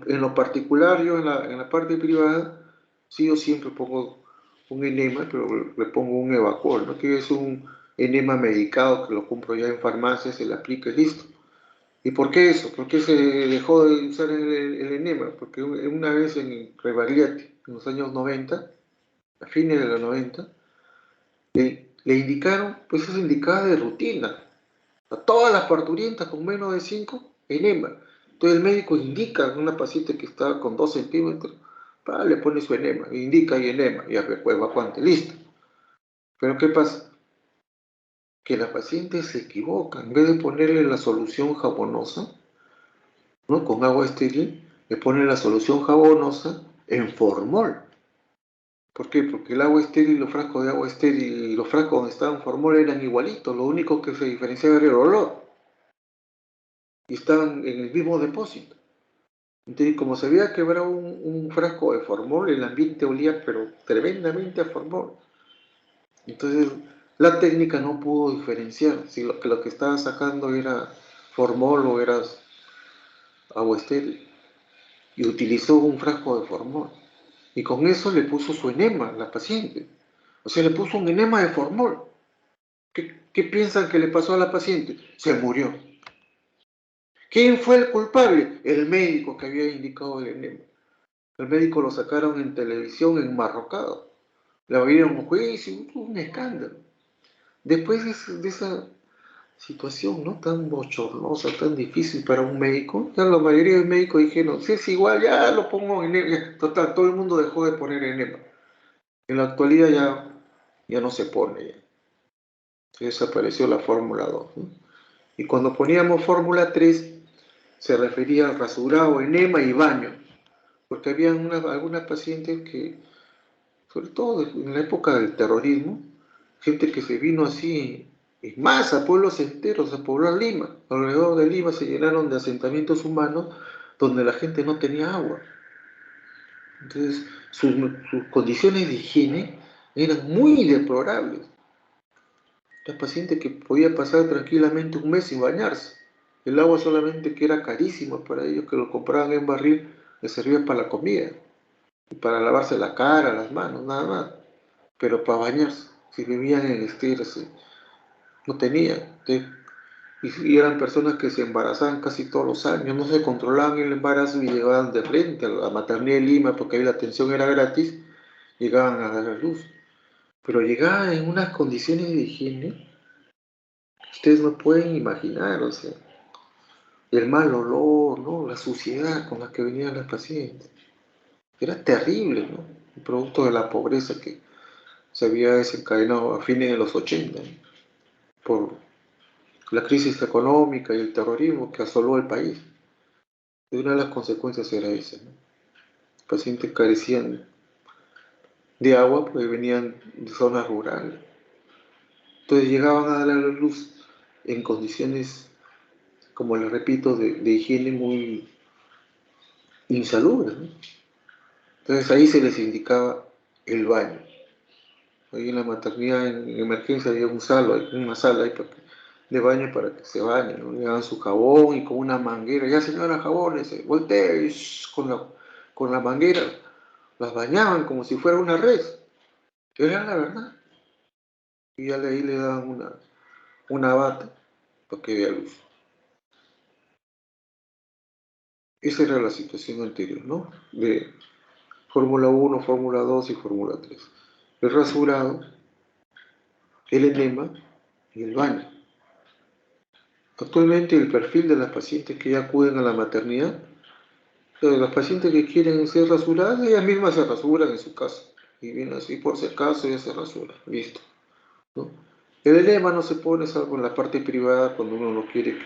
[SPEAKER 1] en lo particular, yo en la parte privada, sí, yo siempre pongo un enema, pero le pongo un Evacol, ¿no? Que es un enema medicado que lo compro ya en farmacia, se le aplica y listo. ¿Y por qué eso? ¿Por qué se dejó de usar el enema? Porque una vez en Rebagliati, en los años 90, a fines de los 90, le indicaron, pues es indicada de rutina, a todas las parturientas con menos de 5, enema. Entonces el médico indica a una paciente que está con 2 centímetros, le pone su enema, indica y enema, y a ver, pues evacuante, listo. Pero ¿qué pasa? Que la paciente se equivoca, en vez de ponerle la solución jabonosa, ¿no? Con agua estéril, le ponen la solución jabonosa en formol. ¿Por qué? Porque el agua estéril, los frascos de agua estéril y los frascos donde estaban formol eran igualitos, lo único que se diferenciaba era el olor, y estaban en el mismo depósito. Entonces, como se había quebrado un frasco de formol, el ambiente olía pero tremendamente a formol. Entonces, la técnica no pudo diferenciar si lo que estaba sacando era formol o era agua estéril, y utilizó un frasco de formol. Y con eso le puso su enema a la paciente. O sea, le puso un enema de formol. ¿Qué piensan que le pasó a la paciente? Se murió. ¿Quién fue el culpable? El médico que había indicado el enema. El médico lo sacaron en televisión enmarrocado. Le abrieron un juicio, un escándalo. Después de esa situación, ¿no? Tan bochornosa, tan difícil para un médico, ya la mayoría de médicos dijeron, si es igual, ya lo pongo en enema. Total, todo el mundo dejó de poner enema. En la actualidad ya no se pone. Desapareció la Fórmula 2, ¿no? Y cuando poníamos Fórmula 3, se refería al rasurado, enema y baño. Porque había algunas pacientes que, sobre todo en la época del terrorismo, gente que se vino así en masa, pueblos enteros a poblar Lima. Alrededor de Lima se llenaron de asentamientos humanos donde la gente no tenía agua. Entonces, sus condiciones de higiene eran muy deplorables. La paciente que podía pasar tranquilamente un mes sin bañarse. El agua solamente que era carísima para ellos, que lo compraban en barril, les servía para la comida y para lavarse la cara, las manos, nada más. Pero para bañarse, si vivían en esteras, no tenían. Y eran personas que se embarazaban casi todos los años, no se controlaban el embarazo y llegaban de frente a la maternidad de Lima, porque ahí la atención era gratis, llegaban a dar a luz. Pero llegaban en unas condiciones de higiene que ustedes no pueden imaginar, o sea, el mal olor, ¿no? La suciedad con la que venían las pacientes. Era terrible, ¿no? El producto de la pobreza que se había desencadenado a fines de los 80, ¿no? Por la crisis económica y el terrorismo que asoló el país. Y una de las consecuencias era esa, ¿no? Los pacientes carecían de agua, pues venían de zonas rurales. Entonces llegaban a dar a la luz en condiciones, como les repito, de higiene muy insalubres, ¿no? Entonces ahí se les indicaba el baño. Ahí en la maternidad, en emergencia, había una sala ahí de baño para que se bañen, ¿no? Le daban su jabón y con una manguera, ya señora jabones, voltee, con la manguera, las bañaban como si fuera una res. Era la verdad. Y ya ahí le daban una bata para que dé a luz. Esa era la situación anterior, ¿no? De Fórmula 1, Fórmula 2 y Fórmula 3. El rasurado, el enema y el baño. Actualmente el perfil de las pacientes que ya acuden a la maternidad, las pacientes que quieren ser rasuradas, ellas mismas se rasuran en su casa. Y viene así, por si acaso, ya se rasura. Listo, ¿no? El enema no se pone salvo en la parte privada cuando uno no quiere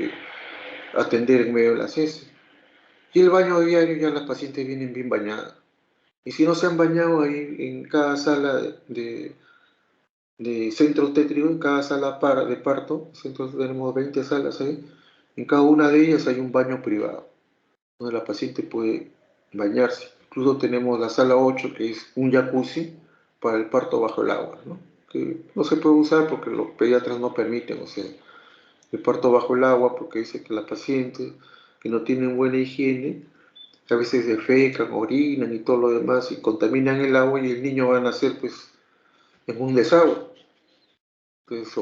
[SPEAKER 1] atender en medio de las heces. Y el baño diario ya las pacientes vienen bien bañadas. Y si no se han bañado ahí en cada sala de centro obstétrico, en cada sala de parto, tenemos 20 salas ahí, en cada una de ellas hay un baño privado, donde la paciente puede bañarse. Incluso tenemos la sala 8, que es un jacuzzi para el parto bajo el agua, ¿no? Que no se puede usar porque los pediatras no permiten, o sea, el parto bajo el agua, porque dice que las pacientes que no tienen buena higiene, a veces defecan, orinan y todo lo demás, y contaminan el agua y el niño va a nacer pues en un desagüe. Entonces se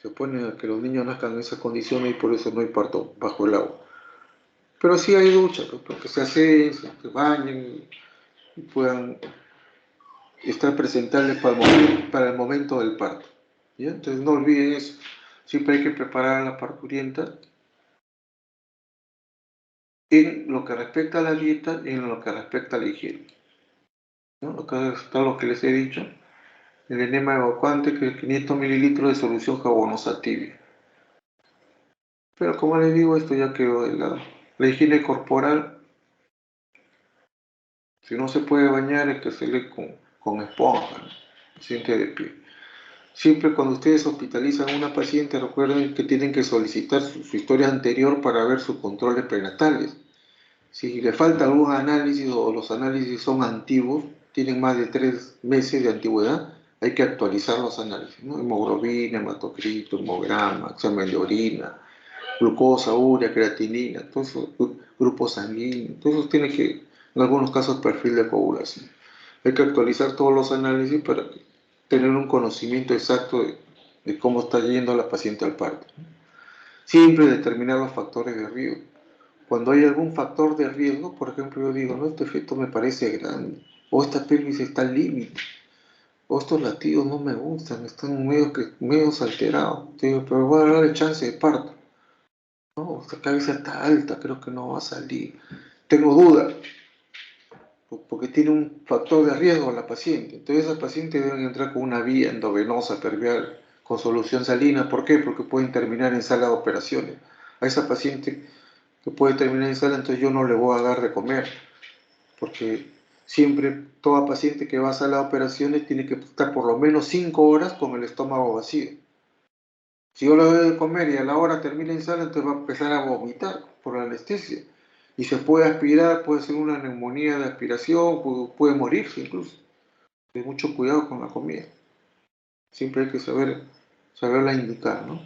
[SPEAKER 1] oponen a que los niños nazcan en esas condiciones y por eso no hay parto bajo el agua. Pero sí hay duchas, pues, porque se hacen, se bañen y puedan estar presentables para el momento del parto, ¿ya? Entonces no olviden eso. Siempre hay que preparar a la parturienta en lo que respecta a la dieta y en lo que respecta a la higiene, ¿no? Acá está lo que les he dicho. El enema evacuante, que es 500 mililitros de solución jabonosa tibia. Pero como les digo, esto ya quedó de lado. La higiene corporal, si no se puede bañar, hay que hacerle con esponja, ¿no? Paciente de pie. Siempre cuando ustedes hospitalizan a una paciente, recuerden que tienen que solicitar su historia anterior para ver sus controles prenatales. Si le falta algún análisis o los análisis son antiguos, tienen más de 3 meses de antigüedad, hay que actualizar los análisis, ¿no? Hemoglobina, hematocrito, hemograma, examen de orina, glucosa, urea, creatinina, todos esos grupos sanguíneos, todo eso tiene que, en algunos casos, perfil de coagulación. Hay que actualizar todos los análisis para tener un conocimiento exacto de cómo está yendo la paciente al parto. Siempre determinar los factores de riesgo. Cuando hay algún factor de riesgo, por ejemplo, yo digo, no, este feto me parece grande, o esta pelvis está al límite, o estos latidos no me gustan, están medio alterados. Te digo, pero voy a darle chance de parto. No, esta cabeza está alta, creo que no va a salir. Tengo duda, porque tiene un factor de riesgo la paciente. Entonces, esa paciente debe entrar con una vía endovenosa permeable con solución salina. ¿Por qué? Porque pueden terminar en sala de operaciones. A esa paciente que puede terminar en sala, entonces yo no le voy a dar de comer, porque siempre toda paciente que va a sala de operaciones tiene que estar por lo menos 5 horas con el estómago vacío. Si yo le doy de comer y a la hora termina en sala, entonces va a empezar a vomitar por la anestesia. Y se puede aspirar, puede ser una neumonía de aspiración, puede morirse incluso. Ten mucho cuidado con la comida. Siempre hay que saberla indicar, ¿no?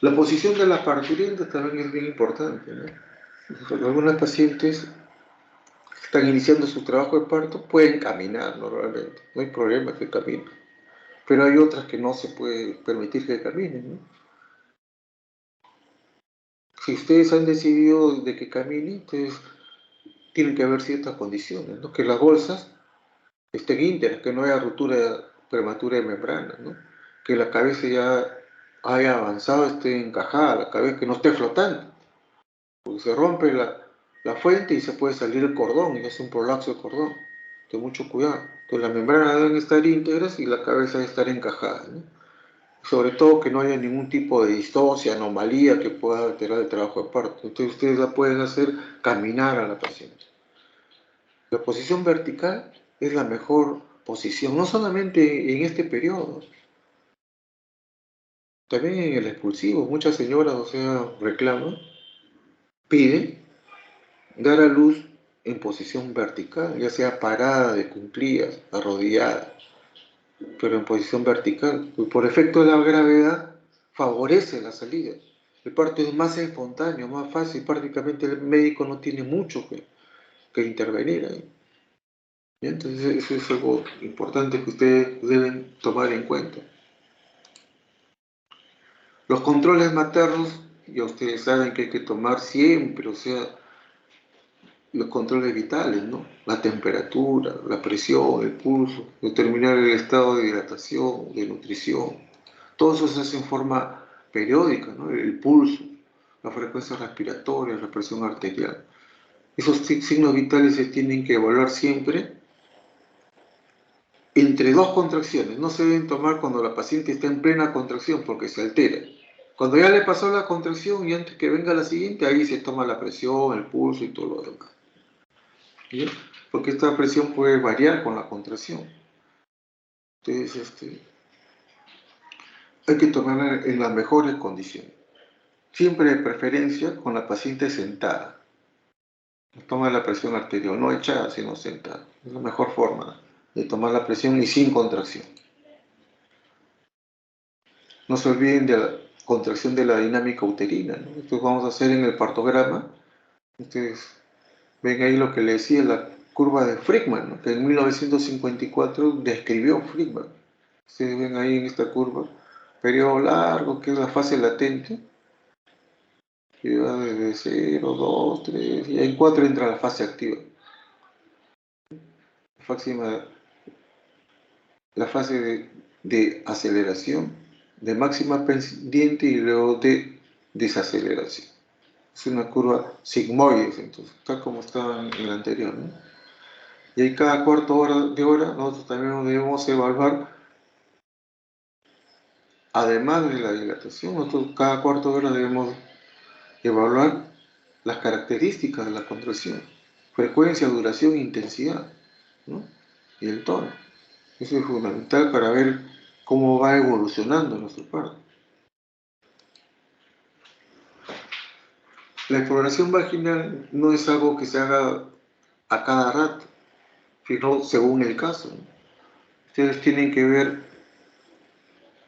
[SPEAKER 1] La posición de las parturientas también es bien importante, ¿no? Algunas pacientes que están iniciando su trabajo de parto pueden caminar normalmente, no hay problema que caminen. Pero hay otras que no se puede permitir que caminen, ¿no? Si ustedes han decidido de que camine, entonces tienen que haber ciertas condiciones, ¿no? Que las bolsas estén íntegras, que no haya ruptura prematura de membrana, ¿no? Que la cabeza ya haya avanzado, esté encajada, la cabeza que no esté flotando, porque se rompe la fuente y se puede salir el cordón y es un prolapso de cordón. de mucho cuidado. Entonces las membranas deben estar íntegras y la cabeza debe estar encajada, ¿no? Sobre todo que no haya ningún tipo de distocia, anomalía que pueda alterar el trabajo de parto. Entonces ustedes la pueden hacer caminar a la paciente. La posición vertical es la mejor posición, no solamente en este periodo, también en el expulsivo. Muchas señoras, o sea, reclaman, piden dar a luz en posición vertical, ya sea parada de cumplías, arrodillada, pero en posición vertical. Y por efecto de la gravedad, favorece la salida. El parto es más espontáneo, más fácil, prácticamente el médico no tiene mucho que intervenir ahí. ¿Ya? Entonces eso es algo importante que ustedes deben tomar en cuenta. Los controles maternos, ya ustedes saben que hay que tomar siempre, o sea, los controles vitales, ¿no? La temperatura, la presión, el pulso, determinar el estado de hidratación, de nutrición. Todo eso se hace en forma periódica, ¿no? El pulso, la frecuencia respiratoria, la presión arterial. Esos signos vitales se tienen que evaluar siempre entre dos contracciones. No se deben tomar cuando la paciente está en plena contracción porque se altera. Cuando ya le pasó la contracción y antes que venga la siguiente, ahí se toma la presión, el pulso y todo lo demás. ¿Sí? Porque esta presión puede variar con la contracción. Entonces, hay que tomarla en las mejores condiciones. Siempre de preferencia con la paciente sentada. Toma la presión arterial, no echada, sino sentada. Es la mejor forma de tomar la presión y sin contracción. No se olviden de la contracción de la dinámica uterina, ¿no? Esto vamos a hacer en el partograma. Ustedes ven ahí lo que le decía, la curva de Friedman, ¿no? Que en 1954 describió Friedman. Ustedes ven ahí en esta curva, periodo largo, que es la fase latente, que va desde 0, 2, 3, y en 4 entra la fase activa. La fase de aceleración, de máxima pendiente y luego de desaceleración. Es una curva sigmoide, entonces, tal como estaba en el anterior, ¿no? Y ahí cada cuarto de hora nosotros también debemos evaluar, además de la dilatación, nosotros cada cuarto de hora debemos evaluar las características de la contracción, frecuencia, duración e intensidad, ¿no? Y el tono. Eso es fundamental para ver cómo va evolucionando nuestro parto. La exploración vaginal no es algo que se haga a cada rato, sino según el caso, ¿no? Ustedes tienen que ver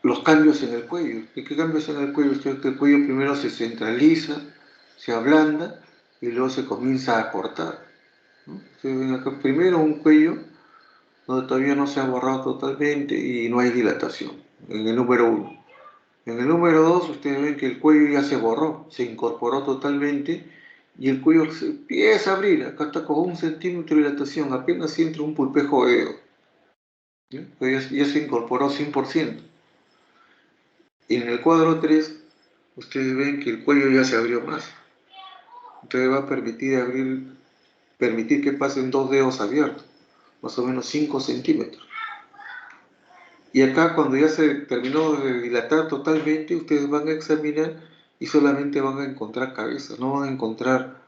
[SPEAKER 1] los cambios en el cuello. ¿Y qué cambios en el cuello? Ustedes que el cuello primero se centraliza, se ablanda y luego se comienza a cortar, ¿no? Ustedes ven acá primero un cuello donde todavía no se ha borrado totalmente y no hay dilatación, en el número 1. En el número 2, ustedes ven que el cuello ya se borró, se incorporó totalmente y el cuello se empieza a abrir. Acá está con 1 centímetro de dilatación, apenas entra un pulpejo de dedo. Ya se incorporó 100%. Y en el cuadro 3, ustedes ven que el cuello ya se abrió más. Entonces va a permitir que pasen 2 dedos abiertos, más o menos 5 centímetros. Y acá cuando ya se terminó de dilatar totalmente, ustedes van a examinar y solamente van a encontrar cabeza, no van a encontrar,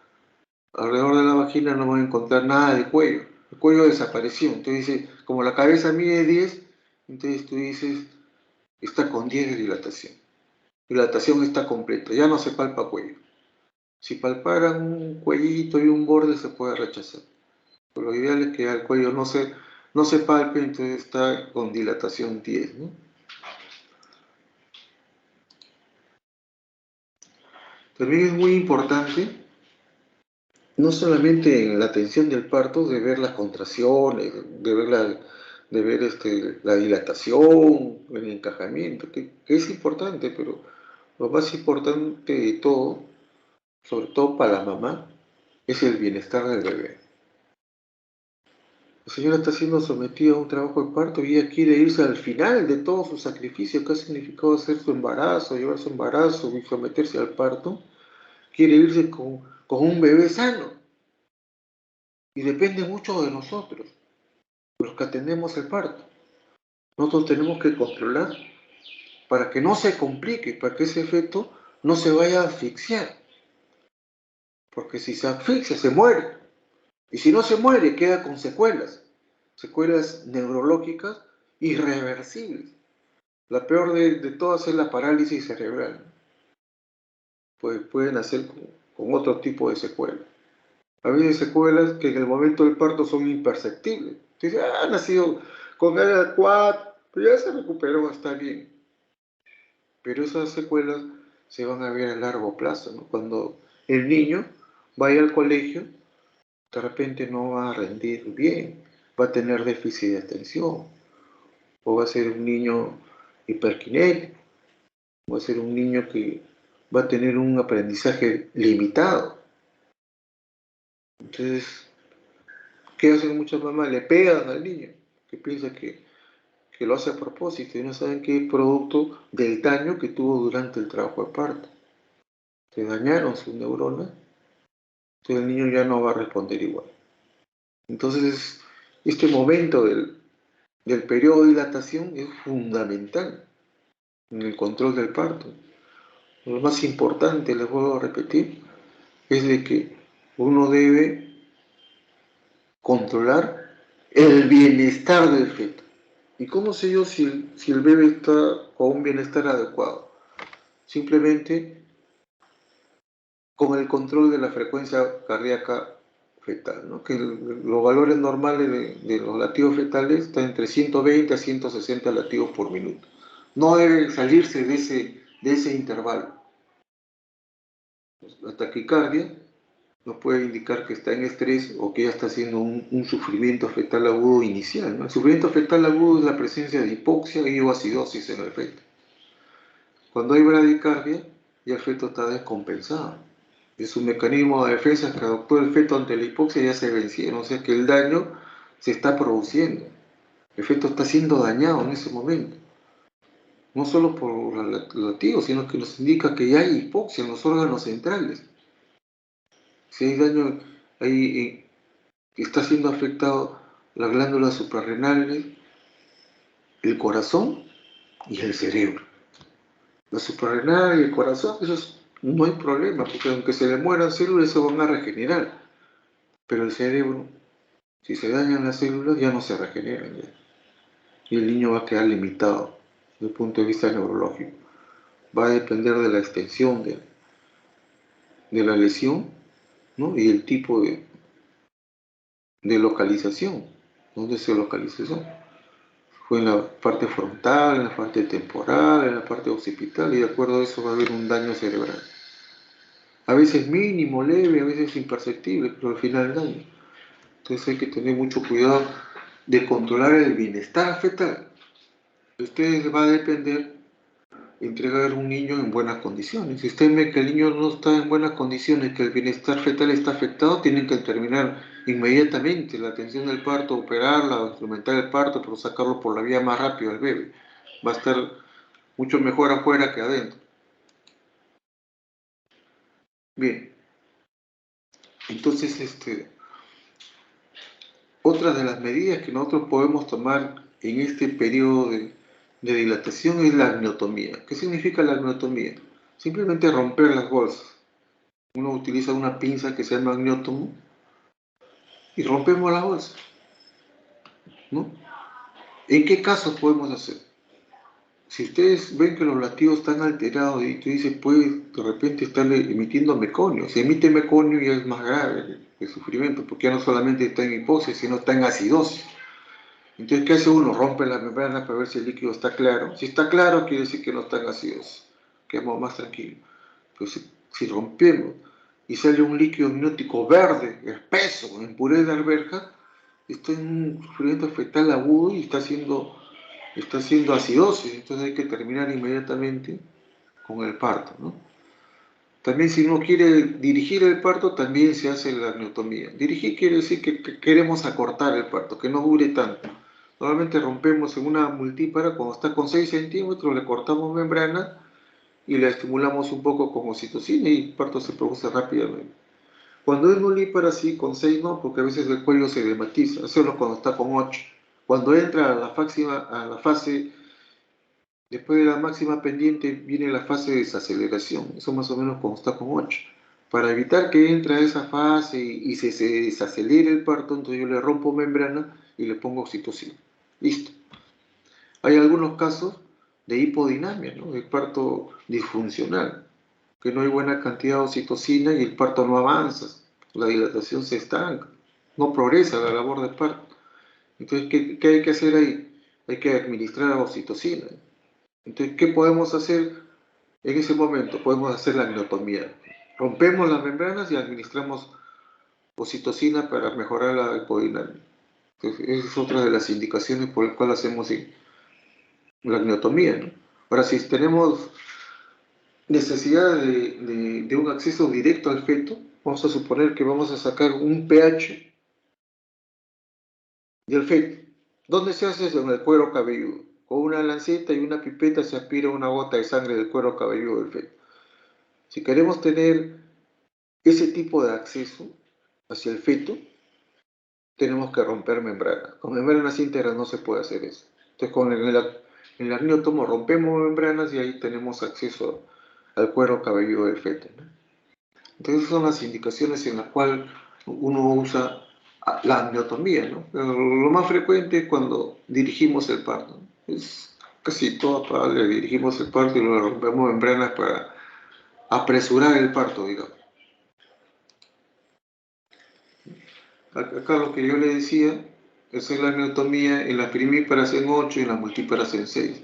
[SPEAKER 1] alrededor de la vagina no van a encontrar nada de cuello. El cuello desapareció. Entonces dice, como la cabeza mide 10, entonces tú dices, está con 10 de dilatación. Dilatación está completa, ya no se palpa cuello. Si palparan un cuellito y un borde se puede rechazar. Pero lo ideal es que el cuello no se palpe, entonces está con dilatación 10, ¿no? También es muy importante, no solamente en la atención del parto, de ver las contracciones, de ver la dilatación, el encajamiento, que es importante, pero lo más importante de todo, sobre todo para la mamá, es el bienestar del bebé. La señora está siendo sometida a un trabajo de parto y ella quiere irse al final de todo su sacrificio que ha significado hacer su embarazo, llevar su embarazo y someterse al parto. Quiere irse con un bebé sano y depende mucho de nosotros. los que atendemos el parto. Nosotros tenemos que controlar para que no se complique, para que ese feto no se vaya a asfixiar. Porque si se asfixia, se muere. Y si no se muere, queda con secuelas neurológicas irreversibles. La peor de todas es la parálisis cerebral. Pues pueden hacer con otro tipo de secuelas. A veces secuelas que en el momento del parto son imperceptibles. Dice, ha nacido con el quad, pero ya se recuperó, está bien. Pero esas secuelas se van a ver a largo plazo, ¿no? Cuando el niño vaya al colegio, de repente no va a rendir bien, va a tener déficit de atención, o va a ser un niño hiperquinético, va a ser un niño que va a tener un aprendizaje limitado. Entonces, ¿qué hacen muchas mamás? Le pegan al niño, que piensa que lo hace a propósito y no saben que es producto del daño que tuvo durante el trabajo de parto. Se dañaron sus neuronas, entonces el niño ya no va a responder igual. Entonces, este momento del periodo de dilatación es fundamental en el control del parto. Lo más importante, les vuelvo a repetir, es de que uno debe controlar el bienestar del feto. ¿Y cómo sé yo si el bebé está con un bienestar adecuado? Simplemente con el control de la frecuencia cardíaca fetal, ¿no? Que los valores normales de los latidos fetales están entre 120 a 160 latidos por minuto. No debe salirse de ese intervalo. La taquicardia nos puede indicar que está en estrés o que ya está haciendo un sufrimiento fetal agudo inicial, ¿no? El sufrimiento fetal agudo es la presencia de hipoxia y o acidosis en el feto. Cuando hay bradicardia, ya el feto está descompensado. Es un mecanismo de defensa que adoptó el feto ante la hipoxia y ya se vencieron, o sea que el daño se está produciendo. El feto está siendo dañado en ese momento. No solo por los latidos, sino que nos indica que ya hay hipoxia en los órganos centrales. Si hay daño, ahí está siendo afectado las glándulas suprarrenales, el corazón y el cerebro. La suprarrenal y el corazón, no hay problema, porque aunque se le mueran células, se van a regenerar. Pero el cerebro, si se dañan las células, ya no se regeneran. Ya. Y el niño va a quedar limitado desde el punto de vista neurológico. Va a depender de la extensión de la lesión, ¿no? Y el tipo de localización. ¿Dónde se localiza eso? Fue en la parte frontal, en la parte temporal, en la parte occipital, y de acuerdo a eso va a haber un daño cerebral. A veces mínimo, leve, a veces imperceptible, pero al final daño. Entonces hay que tener mucho cuidado de controlar el bienestar fetal. De ustedes va a depender entregar un niño en buenas condiciones. Si usted ve que el niño no está en buenas condiciones, que el bienestar fetal está afectado, tienen que terminar inmediatamente la atención del parto, operarla, instrumentar el parto, pero sacarlo por la vía más rápida al bebé. Va a estar mucho mejor afuera que adentro. Bien, entonces otra de las medidas que nosotros podemos tomar en este periodo de dilatación es la amniotomía. ¿Qué significa la amniotomía? Simplemente romper las bolsas. Uno utiliza una pinza que se llama amniótomo y rompemos la bolsa, ¿no? ¿En qué casos podemos hacer? Si ustedes ven que los latidos están alterados y tú dices, puede de repente estar emitiendo meconio. Si emite meconio ya es más grave el sufrimiento, porque ya no solamente está en hipoxia, sino está en acidosis. Entonces, ¿qué hace uno? Rompe la membrana para ver si el líquido está claro. Si está claro, quiere decir que no está en acidosis. Quedamos más tranquilos. Pero si rompemos y sale un líquido amniótico verde, espeso, en puré de alberja, está en un sufrimiento fetal agudo y está haciendo acidosis. Entonces hay que terminar inmediatamente con el parto, ¿no? También si uno quiere dirigir el parto, también se hace la amniotomía. Dirigir quiere decir que queremos acortar el parto, que no dure tanto. Normalmente rompemos en una multípara, cuando está con 6 centímetros, le cortamos membrana y la estimulamos un poco con oxitocina y el parto se produce rápidamente. Cuando es multípara, sí, con 6 no, porque a veces el cuello se dematiza, hacerlo cuando está con 8. Cuando entra a la fase, después de la máxima pendiente, viene la fase de desaceleración. Eso más o menos cuando está con 8. Para evitar que entre a esa fase y se desacelere el parto, entonces yo le rompo membrana y le pongo oxitocina. Listo. Hay algunos casos de hipodinamia, ¿no? De parto disfuncional, que no hay buena cantidad de oxitocina y el parto no avanza, la dilatación se estanca, no progresa la labor de parto. Entonces, ¿qué hay que hacer ahí? Hay que administrar oxitocina. Entonces, ¿qué podemos hacer en ese momento? Podemos hacer la amniotomía. Rompemos las membranas y administramos oxitocina para mejorar la hipodinamia. Entonces, esa es otra de las indicaciones por las cuales hacemos la amniotomía, ¿no? Ahora, si tenemos necesidad de un acceso directo al feto, vamos a suponer que vamos a sacar un pH del feto. ¿Dónde se hace eso? En el cuero cabelludo. Con una lanceta y una pipeta se aspira una gota de sangre del cuero cabelludo del feto. Si queremos tener ese tipo de acceso hacia el feto, tenemos que romper membranas. Con membranas íntegras no se puede hacer eso. Entonces, con el amniotomo rompemos membranas y ahí tenemos acceso al cuero cabelludo del feto, ¿no? Entonces, son las indicaciones en las cuales uno usa la amniotomía, ¿no? Pero lo más frecuente es cuando dirigimos el parto, ¿no? Es casi todo probable, dirigimos el parto y lo rompemos membranas para apresurar el parto, digamos. Acá lo que yo le decía es la amniotomía en las primíparas en 8 y en las multíparas en 6.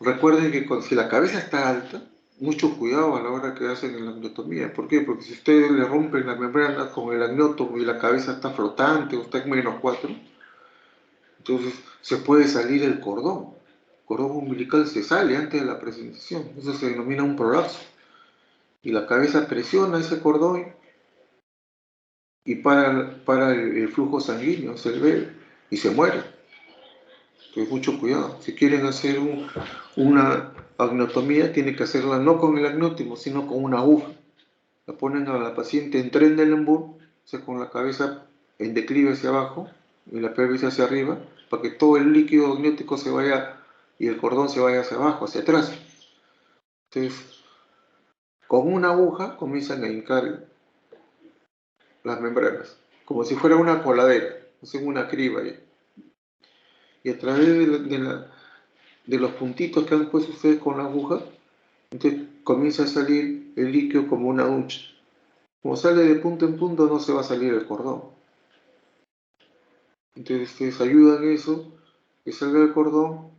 [SPEAKER 1] Recuerden que si la cabeza está alta, mucho cuidado a la hora que hacen la amniotomía. ¿Por qué? Porque si ustedes le rompen la membrana con el amniotomo y la cabeza está flotante o está en -4, entonces se puede salir el cordón. El cordón umbilical se sale antes de la presentación. Eso se denomina un prolapso. Y la cabeza presiona ese cordón y para el flujo sanguíneo, se ve y se muere. Entonces, mucho cuidado. Si quieren hacer una amniotomía, tienen que hacerla no con el amniótimo, sino con una aguja. La ponen a la paciente en Trendelenburg, o sea, con la cabeza en declive hacia abajo y la pelvis hacia arriba, para que todo el líquido amniótico se vaya y el cordón se vaya hacia abajo, hacia atrás. Entonces, con una aguja comienzan a hincar las membranas, como si fuera una coladera, hacen una criba ahí. Y a través de los puntitos que han puesto ustedes con la aguja, entonces comienza a salir el líquido como una ducha. Como sale de punto en punto, no se va a salir el cordón. Entonces ustedes ayudan a eso, que salga el cordón,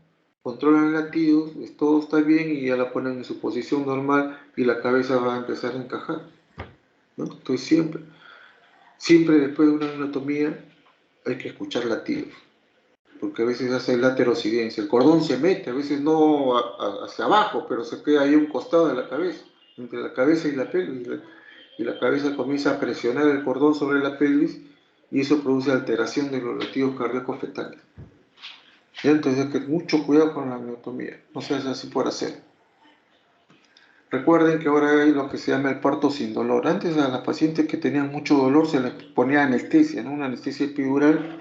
[SPEAKER 1] controlan latidos, todo está bien y ya la ponen en su posición normal y la cabeza va a empezar a encajar, ¿no? Entonces siempre después de una anatomía hay que escuchar latidos, porque a veces hace laterocidencia. El cordón se mete, a veces no hacia abajo, pero se queda ahí a un costado de la cabeza, entre la cabeza y la pelvis, y la cabeza comienza a presionar el cordón sobre la pelvis y eso produce alteración de los latidos cardíacos fetales. ¿Ya? Entonces hay que mucho cuidado con la amniotomía, no se hace así por hacer. Recuerden que ahora hay lo que se llama el parto sin dolor. Antes a las pacientes que tenían mucho dolor se les ponía anestesia, ¿no? Una anestesia epidural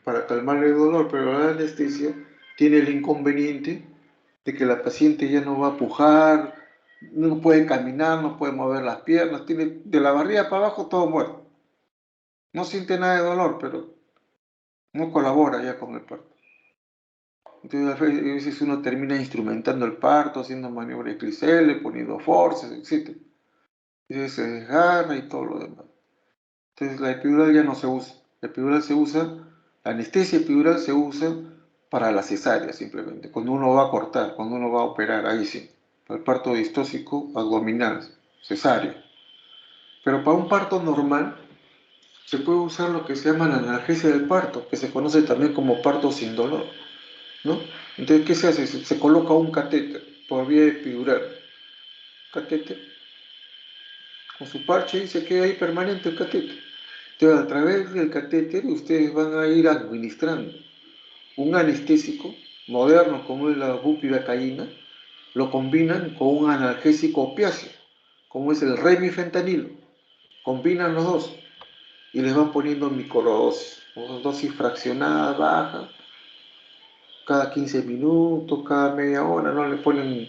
[SPEAKER 1] para calmar el dolor, pero la anestesia tiene el inconveniente de que la paciente ya no va a pujar, no puede caminar, no puede mover las piernas, tiene de la barriga para abajo todo muerto. No siente nada de dolor, pero no colabora ya con el parto. Entonces a veces uno termina instrumentando el parto, haciendo maniobras de Cliselle, poniendo forceps, etc. Y se desgarra y todo lo demás. Entonces la epidural ya no se usa. La epidural se usa, la anestesia epidural se usa para la cesárea simplemente. Cuando uno va a cortar, cuando uno va a operar, ahí sí. Para el parto distóxico abdominal, cesárea. Pero para un parto normal se puede usar lo que se llama la analgesia del parto, que se conoce también como parto sin dolor, ¿no? Entonces, ¿qué se hace? Se coloca un catéter por vía epidural. Catéter, con su parche y se queda ahí permanente el catéter. Entonces, a través del catéter ustedes van a ir administrando un anestésico moderno como es la bupivacaína, lo combinan con un analgésico opiáceo, como es el remifentanilo. Combinan los dos y les van poniendo microdosis, dosis fraccionadas, bajas, cada 15 minutos, cada media hora, no le ponen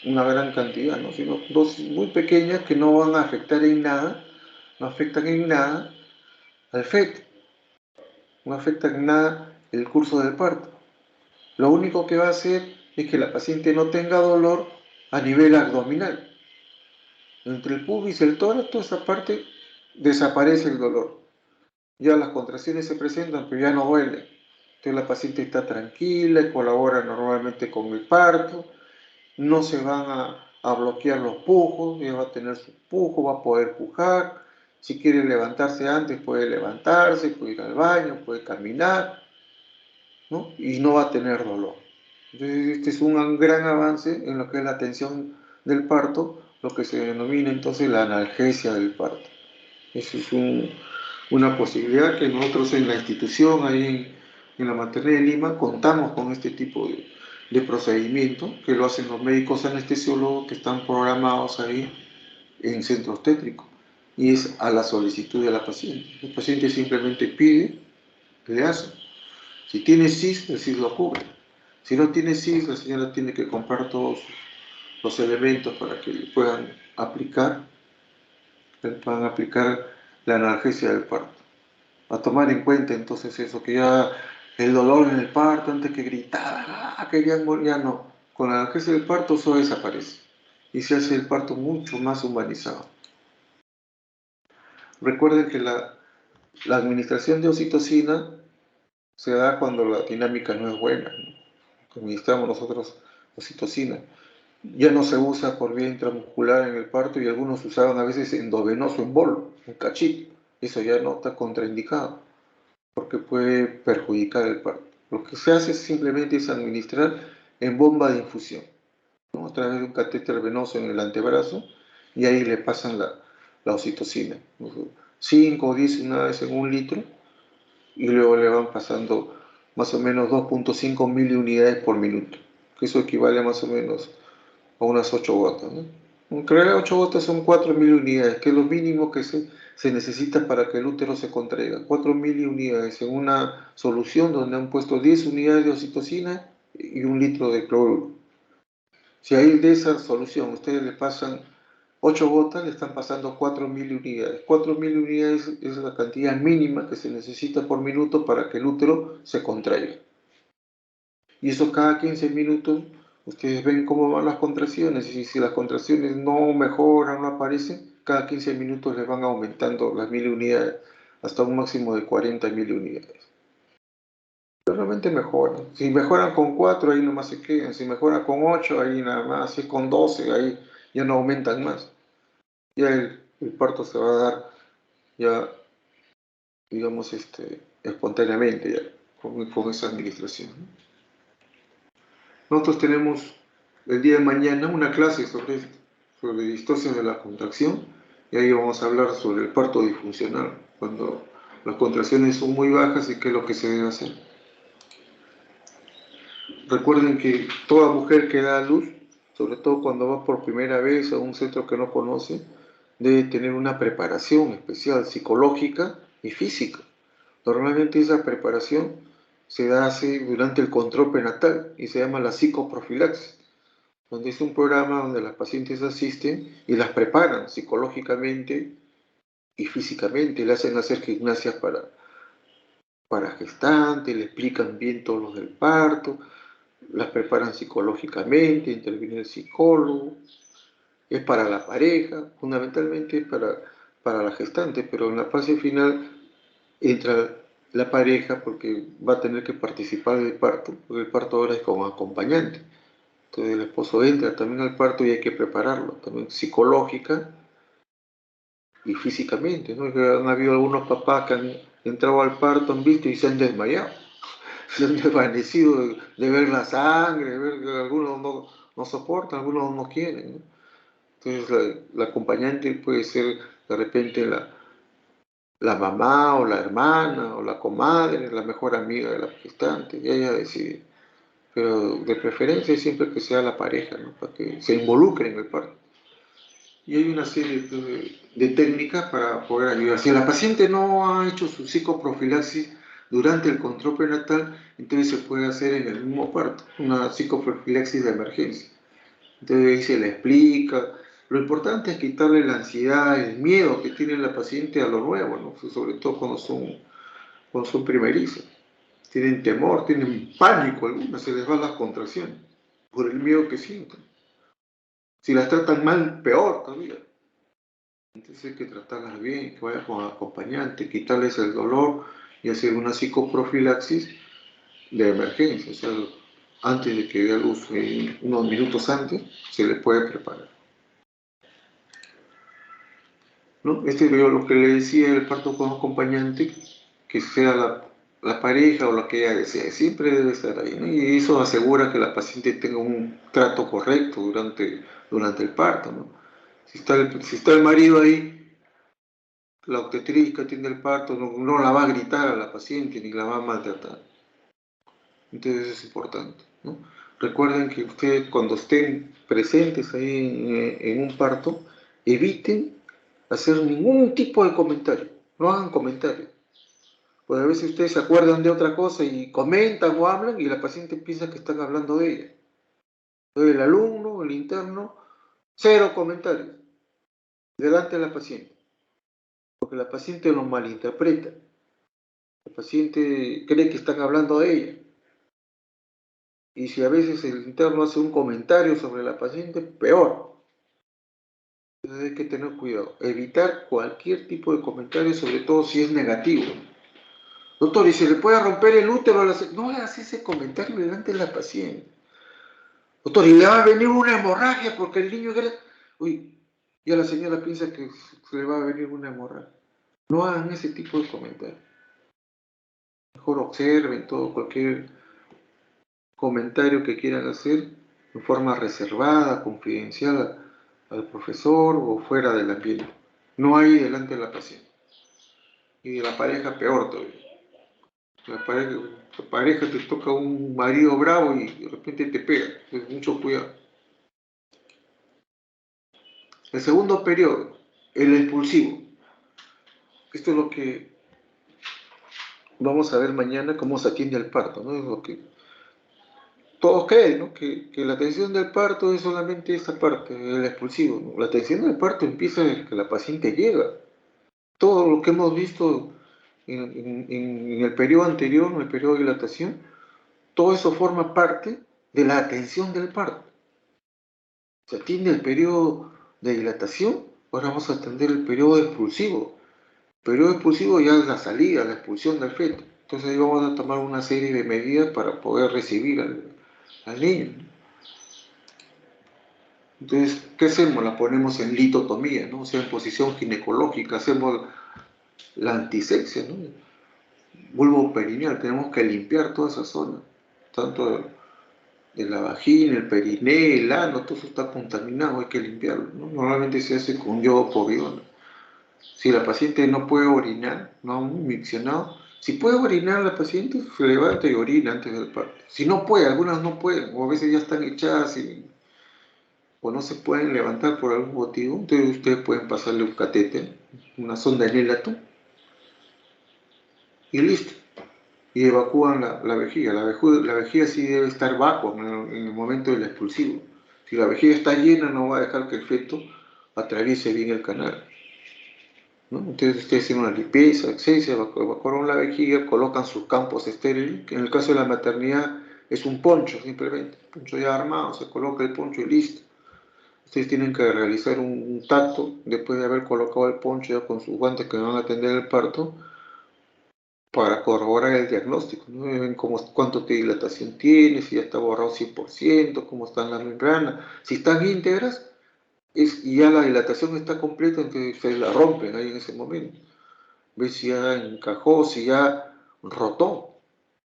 [SPEAKER 1] una gran cantidad, ¿no? Sino dosis muy pequeñas que no van a afectar en nada, no afectan en nada al feto, no afectan en nada el curso del parto. Lo único que va a hacer es que la paciente no tenga dolor a nivel abdominal. Entre el pubis y el tórax, toda esa parte desaparece el dolor. Ya las contracciones se presentan, pero ya no duelen. Entonces la paciente está tranquila, colabora normalmente con el parto, no se van a bloquear los pujos, ella va a tener su pujo, va a poder pujar. Si quiere levantarse antes, puede levantarse, puede ir al baño, puede caminar, ¿no? Y no va a tener dolor. Entonces, este es un gran avance en lo que es la atención del parto, lo que se denomina entonces la analgesia del parto. Eso es una posibilidad que nosotros en la institución, ahí en la Maternidad de Lima, contamos con este tipo de procedimiento que lo hacen los médicos anestesiólogos que están programados ahí en centro obstétrico. Y es a la solicitud de la paciente. El paciente simplemente pide, le hace. Si tiene CIS, el CIS lo cubre. Si no tiene CIS, la señora tiene que comprar todos los elementos para que le puedan aplicar la analgesia del parto. A tomar en cuenta entonces eso, que ya el dolor en el parto, antes que gritaban, querían morir, ya no. Con la analgesia del parto eso desaparece y se hace el parto mucho más humanizado. Recuerden que la administración de oxitocina se da cuando la dinámica no es buena, ¿no? Administramos nosotros oxitocina. Ya no se usa por vía intramuscular en el parto y algunos usaban a veces endovenoso en bolo, un cachito. Eso ya no está contraindicado porque puede perjudicar el parto. Lo que se hace simplemente es administrar en bomba de infusión, ¿no? A través de un catéter venoso en el antebrazo y ahí le pasan la oxitocina, ¿no? 5 o 10 unidades en un litro y luego le van pasando más o menos 2.5 miliunidades por minuto, que eso equivale más o menos a unas 8 gotas, ¿no? En realidad 8 gotas son 4 miliunidades, que es lo mínimo que se necesita para que el útero se contraiga. 4 miliunidades en una solución donde han puesto 10 unidades de oxitocina y un litro de cloruro. Si ahí de esa solución ustedes le pasan 8 gotas, le están pasando 4 miliunidades. 4 miliunidades es la cantidad mínima que se necesita por minuto para que el útero se contraiga. Y eso cada 15 minutos, ustedes ven cómo van las contracciones, y si las contracciones no mejoran, no aparecen, cada 15 minutos les van aumentando las miliunidades hasta un máximo de 40 miliunidades. Pero realmente mejoran. Si mejoran con 4, ahí nomás se quedan. Si mejoran con 8, ahí nada más. Si con 12, ahí ya no aumentan más. Ya el parto se va a dar ya, digamos, espontáneamente ya, con esa administración, ¿no? Nosotros tenemos el día de mañana una clase sobre distorsión de la contracción y ahí vamos a hablar sobre el parto disfuncional, cuando las contracciones son muy bajas y qué es lo que se debe hacer. Recuerden que toda mujer que da a luz, sobre todo cuando va por primera vez a un centro que no conoce, debe tener una preparación especial psicológica y física. Normalmente esa preparación se hace durante el control prenatal y se llama la psicoprofilaxis, donde es un programa donde las pacientes asisten y las preparan psicológicamente y físicamente, le hacen hacer gimnasias para gestantes, le explican bien todo lo del parto, las preparan psicológicamente, interviene el psicólogo, es para la pareja, fundamentalmente es para la gestante, pero en la fase final entra la pareja porque va a tener que participar del parto, porque el parto ahora es como acompañante. Entonces el esposo entra también al parto y hay que prepararlo, también psicológica y físicamente, ¿no? Han habido algunos papás que han entrado al parto, han visto y se han desmayado, se han desvanecido de ver la sangre, de ver que algunos no soportan, algunos no quieren, ¿no? Entonces la acompañante puede ser de repente la mamá o la hermana o la comadre, la mejor amiga de la gestante, y ella decide. Pero de preferencia siempre que sea la pareja, ¿no? Para que se involucre en el parto. Y hay una serie de técnicas para poder ayudar. Si la paciente no ha hecho su psicoprofilaxis, durante el control prenatal, entonces se puede hacer en el mismo parto, una psicoprofilaxis de emergencia. Entonces ahí se le explica. Lo importante es quitarle la ansiedad, el miedo que tiene la paciente a lo nuevo, ¿no? Sobre todo cuando son primerizos. Tienen temor, tienen pánico algunas, se les van las contracciones por el miedo que sienten. Si las tratan mal, peor todavía. Entonces hay que tratarlas bien, que vayan con acompañante, quitarles el dolor y hacer una psicoprofilaxis de emergencia. O sea, antes de que dé a luz, unos minutos antes, se le puede preparar, ¿no? Este es lo que le decía, el parto con acompañante, que sea la pareja o la que ella desee, siempre debe estar ahí, ¿no? Y eso asegura que la paciente tenga un trato correcto durante el parto, ¿no? Si está el marido ahí, la obstetriz que atiende el parto no la va a gritar a la paciente ni la va a maltratar. Entonces eso es importante, ¿no? Recuerden que ustedes cuando estén presentes ahí en un parto, eviten hacer ningún tipo de comentario, no hagan comentarios. Pues a veces ustedes se acuerdan de otra cosa y comentan o hablan y la paciente piensa que están hablando de ella. Entonces el alumno, el interno, cero comentarios delante de la paciente, porque la paciente lo malinterpreta. El paciente cree que están hablando de ella. Y si a veces el interno hace un comentario sobre la paciente, peor. Entonces hay que tener cuidado. Evitar cualquier tipo de comentario, sobre todo si es negativo. Doctor, ¿y se le puede romper el útero? No le hagas ese comentario delante de la paciente. Doctor, ¿y le va a venir una hemorragia porque el niño era... Uy, ya la señora piensa que se le va a venir una hemorragia. No hagan ese tipo de comentarios. Mejor observen todo, cualquier comentario que quieran hacer en forma reservada, confidencial al profesor o fuera del ambiente. No ahí delante de la paciente. Y de la pareja peor todavía. La pareja te toca un marido bravo y de repente te pega. Entonces, mucho cuidado. El segundo periodo, el expulsivo. Esto es lo que vamos a ver mañana, cómo se atiende al parto, ¿no? Es lo que todos creen, ¿no? Que la atención del parto es solamente esta parte, el expulsivo, ¿no? La atención del parto empieza desde que la paciente llega. Todo lo que hemos visto en el periodo anterior, en el periodo de dilatación, todo eso forma parte de la atención del parto. Se atiende el periodo de dilatación, ahora vamos a atender el periodo expulsivo. El periodo expulsivo ya es la salida, la expulsión del feto. Entonces ahí vamos a tomar una serie de medidas para poder recibir al niño. Entonces, ¿qué hacemos? La ponemos en litotomía, ¿no? O sea, en posición ginecológica, hacemos la antisexia, ¿no? Bulbo perineal, tenemos que limpiar toda esa zona, tanto de la vagina, el periné, el ano, todo eso está contaminado, hay que limpiarlo, ¿no? Normalmente se hace con yodo povidona. Si la paciente no puede orinar, no un miccionado, si puede orinar la paciente, se levanta y orina antes del parto. Si no puede, algunas no pueden, o a veces ya están echadas o no se pueden levantar por algún motivo, entonces ustedes pueden pasarle un catéter, una sonda en élato, y listo. Y evacúan la vejiga. La vejiga sí debe estar vacua en el momento del expulsivo. Si la vejiga está llena, no va a dejar que el feto atraviese bien el canal, ¿no? Entonces ustedes hacen una limpieza, asepsia, evacuaron la vejiga, colocan sus campos estériles, que en el caso de la maternidad es un poncho simplemente, poncho ya armado, se coloca el poncho y listo. Ustedes tienen que realizar un tacto después de haber colocado el poncho ya con sus guantes que van a atender el parto para corroborar el diagnóstico, ¿no? Ven cuánto de dilatación tiene, si ya está borrado 100%, cómo están las membranas. Si están íntegras y ya la dilatación está completa, entonces ustedes la rompen ahí en ese momento. Ves si ya encajó, si ya rotó.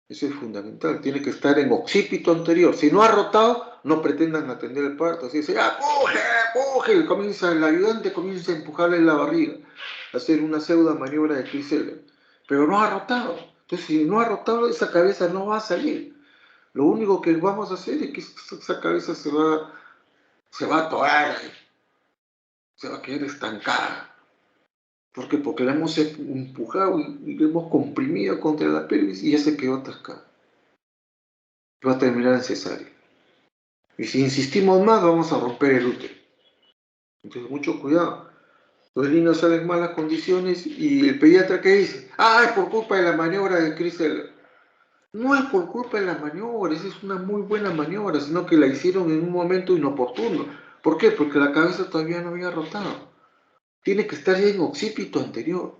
[SPEAKER 1] Eso es fundamental, tiene que estar en occipito anterior. Si no ha rotado, no pretendan atender el parto. Así dice, ¡ah, puje, puje! El ayudante comienza a empujarle en la barriga, a hacer una pseudo maniobra de Kliseler. Pero no ha rotado. Entonces, si no ha rotado, esa cabeza no va a salir. Lo único que vamos a hacer es que esa cabeza se va a atorar, se va a quedar estancada. ¿Por qué? Porque la hemos empujado y la hemos comprimido contra la pelvis y ya se quedó atascada. Va a terminar en cesárea. Y si insistimos más, vamos a romper el útero. Entonces, mucho cuidado. Los niños salen en malas condiciones y el pediatra, ¿qué dice? Ah, es por culpa de la maniobra de Cristel. No es por culpa de la maniobra, esa es una muy buena maniobra, sino que la hicieron en un momento inoportuno. ¿Por qué? Porque la cabeza todavía no había rotado. Tiene que estar ya en occipito anterior.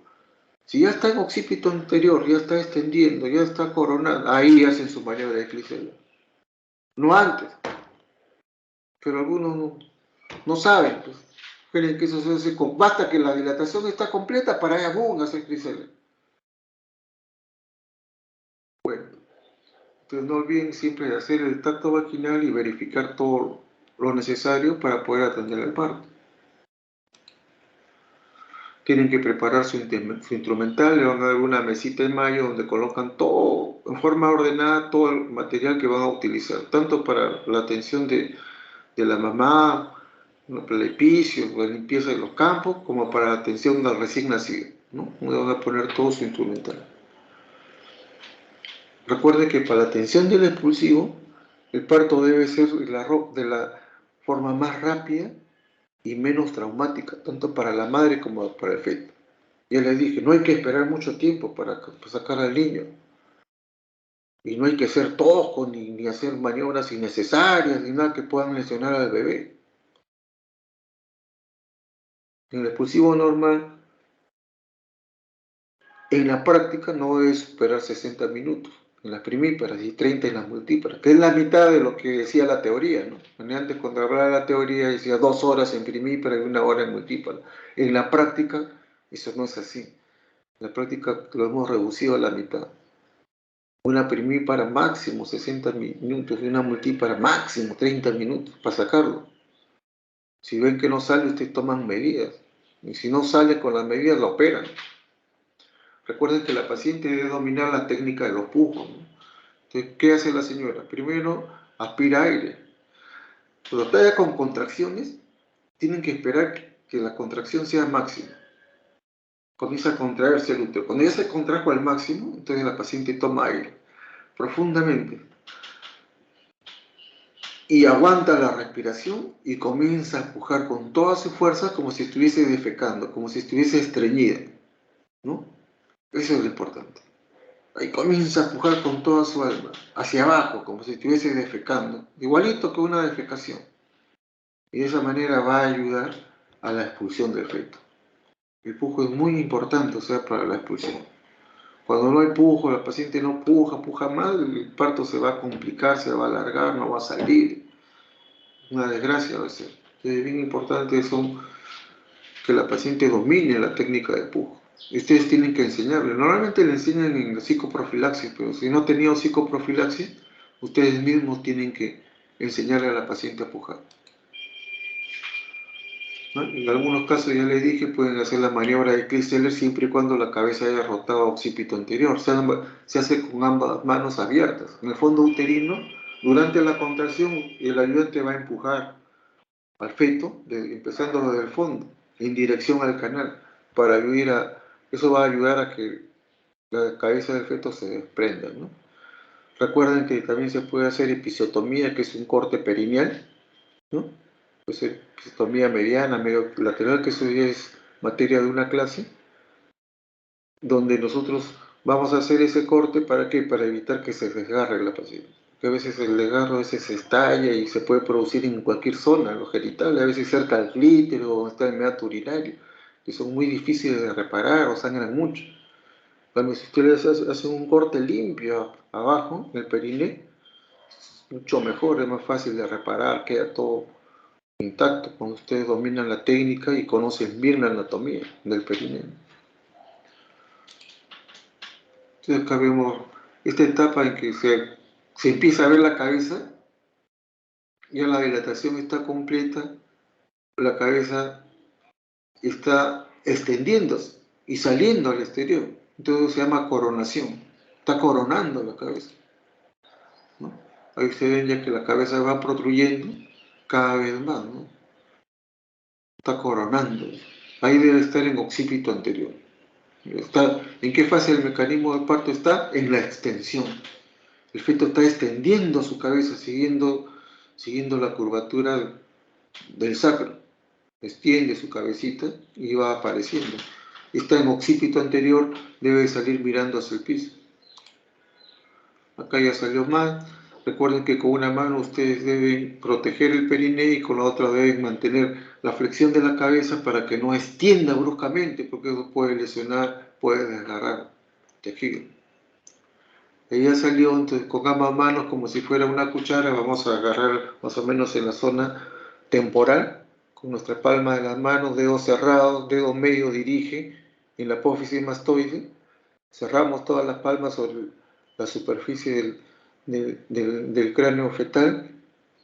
[SPEAKER 1] Si ya está en occipito anterior, ya está extendiendo, ya está coronando, ahí hacen su maniobra de Cristel. No antes. Pero algunos no saben, pues. Creen que eso se hace con... Basta que la dilatación está completa para allá, boom, hacer Cristel. Bueno. Entonces no olviden siempre de hacer el tacto vaginal y verificar todo lo necesario para poder atender el parto. Tienen que preparar su instrumental, le van a dar una mesita en mayo donde colocan todo en forma ordenada, todo el material que van a utilizar, tanto para la atención de la mamá, para el epicio, la limpieza de los campos, como para la atención del recién nacido, ¿no? Donde van a poner todo su instrumental. Recuerde que para la atención del expulsivo, el parto debe ser de la forma más rápida y menos traumática, tanto para la madre como para el feto. Ya les dije, no hay que esperar mucho tiempo para sacar al niño. Y no hay que ser tosco ni hacer maniobras innecesarias ni nada que puedan lesionar al bebé. En el expulsivo normal, en la práctica no debe superar 60 minutos. En las primíparas y 30 en las multíparas, que es la mitad de lo que decía la teoría, ¿no? Antes, cuando hablaba de la teoría, decía 2 horas en primípara y 1 hora en multípara. En la práctica, eso no es así. En la práctica lo hemos reducido a la mitad. Una primípara máximo 60 minutos y una multípara máximo 30 minutos para sacarlo. Si ven que no sale, ustedes toman medidas. Y si no sale con las medidas, lo operan. Recuerden que la paciente debe dominar la técnica de los pujos, ¿no? Entonces, ¿qué hace la señora? Primero, aspira aire. Cuando está ya con contracciones, tienen que esperar que la contracción sea máxima. Comienza a contraerse el útero. Cuando ya se contrajo al máximo, entonces la paciente toma aire profundamente y aguanta la respiración y comienza a empujar con toda su fuerza como si estuviese defecando, como si estuviese estreñida, ¿no? Eso es lo importante. Ahí comienza a empujar con toda su alma, hacia abajo, como si estuviese defecando, igualito que una defecación. Y de esa manera va a ayudar a la expulsión del feto. El pujo es muy importante, o sea, para la expulsión. Cuando no hay pujo, la paciente no puja mal, el parto se va a complicar, se va a alargar, no va a salir. Una desgracia va a ser. Es bien importante eso, que la paciente domine la técnica de pujo. Y ustedes tienen que enseñarle. Normalmente le enseñan en la psicoprofilaxis, pero si no ha tenido psicoprofilaxis, ustedes mismos tienen que enseñarle a la paciente a pujar, ¿no? En algunos casos, ya les dije, pueden hacer la maniobra de Klisteller siempre y cuando la cabeza haya rotado a occipito anterior. Se hace con ambas manos abiertas. En el fondo uterino, durante la contracción, el ayudante va a empujar al feto, empezando desde el fondo, en dirección al canal, para ayudar eso va a ayudar a que la cabeza del feto se desprenda, ¿no? Recuerden que también se puede hacer episiotomía, que es un corte perineal, ¿no? Pues episiotomía mediana, medio lateral, que eso ya es materia de una clase, donde nosotros vamos a hacer ese corte, ¿para qué? Para evitar que se desgarre la paciente. Que a veces el desgarro a veces se estalla y se puede producir en cualquier zona, en los genitales, a veces cerca del clítoris o está el meato urinario, que son muy difíciles de reparar o sangran mucho. Cuando si ustedes hacen un corte limpio abajo, en el periné, mucho mejor, es más fácil de reparar, queda todo intacto cuando ustedes dominan la técnica y conocen bien la anatomía del periné. Entonces acá vemos esta etapa en que se empieza a ver la cabeza, ya la dilatación está completa, la cabeza está extendiéndose y saliendo al exterior. Entonces se llama coronación, está coronando la cabeza, ¿no? Ahí se ven ya que la cabeza va protruyendo cada vez más, ¿no? Está coronando. Ahí debe estar en occipito anterior. ¿En qué fase del mecanismo de parto está? En la extensión. El feto está extendiendo su cabeza, siguiendo la curvatura del sacro. Extiende su cabecita y va apareciendo. Está en occipito anterior, debe salir mirando hacia el piso. Acá ya salió mal. Recuerden que con una mano ustedes deben proteger el perineo y con la otra deben mantener la flexión de la cabeza para que no extienda bruscamente, porque eso puede lesionar, puede desgarrar tejido. Ella salió, entonces con ambas manos como si fuera una cuchara, vamos a agarrar más o menos en la zona temporal, con nuestra palma de las manos, dedos cerrados, dedo medio dirige en la apófisis mastoide, cerramos todas las palmas sobre la superficie del cráneo fetal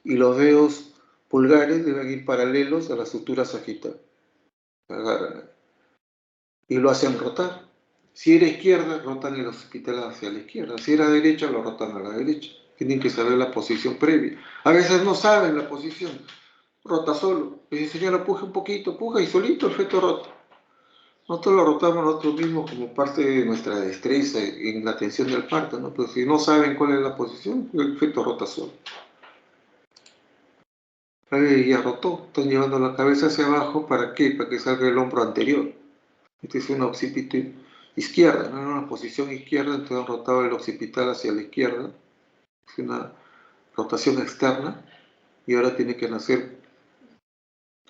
[SPEAKER 1] y los dedos pulgares deben ir paralelos a la sutura sagital. Agarran y lo hacen rotar. Si era izquierda, rotan el occipital hacia la izquierda. Si era derecha, lo rotan a la derecha. Tienen que saber la posición previa. A veces no saben la posición. Rota solo. Le dice, señora, puje un poquito, puja y solito el feto rota. Nosotros lo rotamos nosotros mismos como parte de nuestra destreza en la atención del parto, ¿no? Pero si no saben cuál es la posición, el feto rota solo. Ahí ya rotó. Están llevando la cabeza hacia abajo. ¿Para qué? Para que salga el hombro anterior. Este es un occipito izquierda, ¿no? En una posición izquierda, entonces han rotado el occipital hacia la izquierda. Es una rotación externa. Y ahora tiene que nacer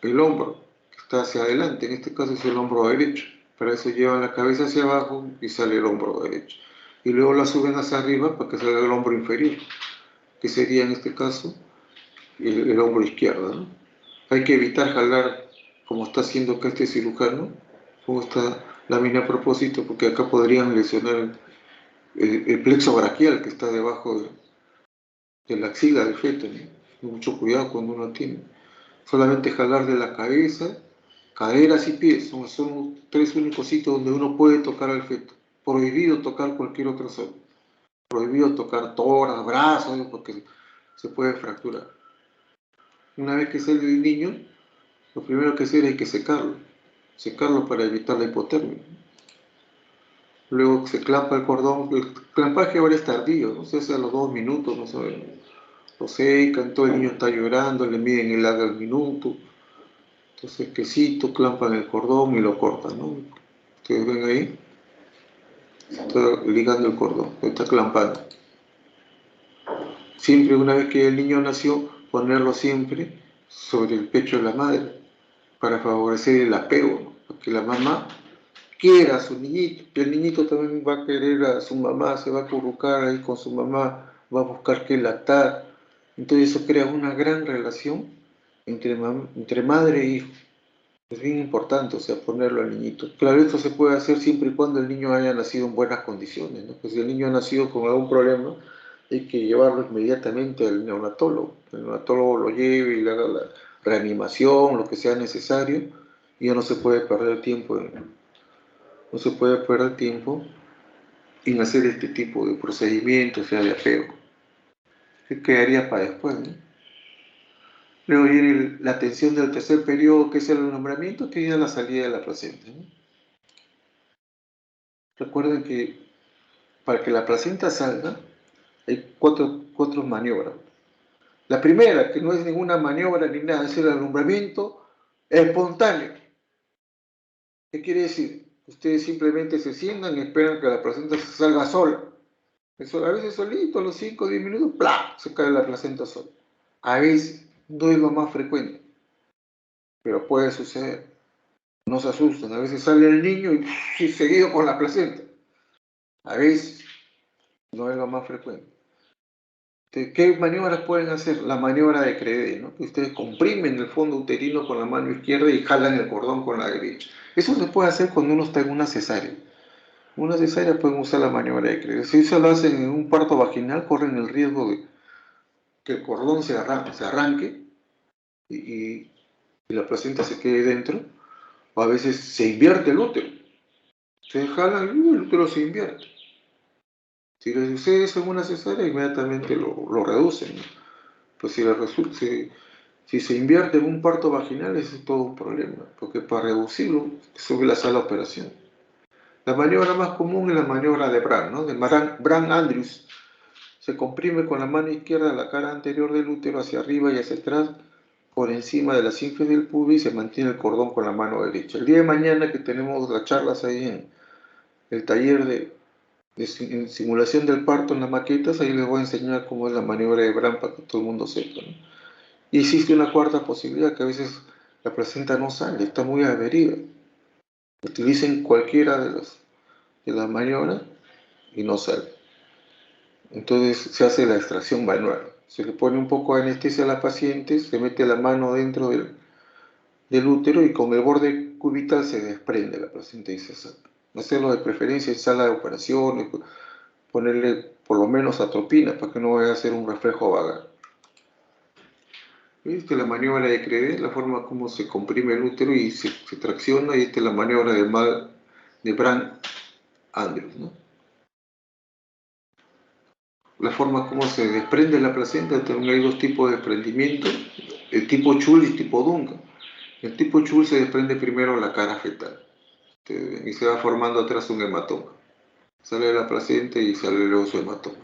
[SPEAKER 1] el hombro, que está hacia adelante. En este caso es el hombro derecho. Para eso llevan la cabeza hacia abajo y sale el hombro derecho. Y luego la suben hacia arriba para que salga el hombro inferior, que sería en este caso el hombro izquierdo, ¿no? Hay que evitar jalar, como está haciendo acá este cirujano, con esta lámina a propósito, porque acá podrían lesionar el plexo braquial que está debajo de la axila del feto, ¿no? Mucho cuidado cuando uno tiene. Solamente jalar de la cabeza, caderas y pies, son los tres únicos sitios donde uno puede tocar al feto. Prohibido tocar cualquier otra zona. Prohibido tocar tórax, brazos, porque se puede fracturar. Una vez que sale el niño, lo primero que hacer es que secarlo para evitar la hipotermia. Luego se clampa el cordón, el clampaje ahora es tardío, no se hace a los 2 minutos, no sabemos. Lo secan, todo el niño está llorando, le miden el agua al minuto. Entonces, quesito, clampan el cordón y lo cortan, ¿no? Ustedes ven ahí, está ligando el cordón, está clampando. Siempre, una vez que el niño nació, ponerlo siempre sobre el pecho de la madre para favorecer el apego, ¿no? Para que la mamá quiera a su niñito, que el niñito también va a querer a su mamá, se va a acurrucar ahí con su mamá, va a buscar que lactar. Entonces eso crea una gran relación entre madre e hijo. Es bien importante, o sea, ponerlo al niñito. Claro, esto se puede hacer siempre y cuando el niño haya nacido en buenas condiciones, ¿no? Pues si el niño ha nacido con algún problema, hay que llevarlo inmediatamente al neonatólogo. El neonatólogo lo lleve y le haga la reanimación, lo que sea necesario, y ya no se puede perder tiempo en hacer este tipo de procedimientos, o sea, de apego. ¿Qué quedaría para después, no? Luego viene la atención del tercer periodo, que es el nombramiento, que es la salida de la placenta, ¿no? Recuerden que para que la placenta salga hay cuatro maniobras. La primera, que no es ninguna maniobra ni nada, es el alumbramiento espontáneo. ¿Qué quiere decir? Ustedes simplemente se sientan y esperan que la placenta se salga sola. Eso, a veces solito, a los 5 o 10 minutos, ¡plá!, se cae la placenta sola. A veces, no es lo más frecuente, pero puede suceder. No se asusten, a veces sale el niño y seguido con la placenta. A veces, no es lo más frecuente. ¿Qué maniobras pueden hacer? La maniobra de Credé, ¿no? Que ustedes comprimen el fondo uterino con la mano izquierda y jalan el cordón con la derecha. Eso se puede hacer cuando uno está en una cesárea. En una cesárea pueden usar la maniobra de Credé. Si eso lo hacen en un parto vaginal, corren el riesgo de que el cordón se arranque y la placenta se quede dentro, o a veces se invierte el útero. Se jala el útero se invierte. Si les sucede eso en una cesárea, inmediatamente lo reducen, ¿no? Pues si les resulta, Si se invierte en un parto vaginal, eso es todo un problema, porque para reducirlo, sube la sala de operación. La maniobra más común es la maniobra de Brand, ¿no? De Brand-Andrews. Se comprime con la mano izquierda la cara anterior del útero hacia arriba y hacia atrás, por encima de la sínfise del pubis, y se mantiene el cordón con la mano derecha. El día de mañana que tenemos las charlas ahí en el taller de simulación del parto en las maquetas, ahí les voy a enseñar cómo es la maniobra de Brand para que todo el mundo sepa, ¿no? Y existe una cuarta posibilidad, que a veces la placenta no sale, está muy adherida. Utilicen cualquiera de las maniobras y no sale. Entonces se hace la extracción manual. Se le pone un poco de anestesia a la paciente, se mete la mano dentro del útero y con el borde cubital se desprende la placenta y se saca. Hacerlo de preferencia en sala de operaciones, ponerle por lo menos atropina para que no vaya a hacer un reflejo vagal. Esta es la maniobra de Crede, la forma como se comprime el útero y se tracciona, y esta es la maniobra de Brand-Andrews, ¿no? La forma como se desprende la placenta, también hay dos tipos de desprendimiento, el tipo Chul y el tipo Duncan. El tipo Chul se desprende primero la cara fetal y se va formando atrás un hematoma. Sale la placenta y sale luego su hematoma.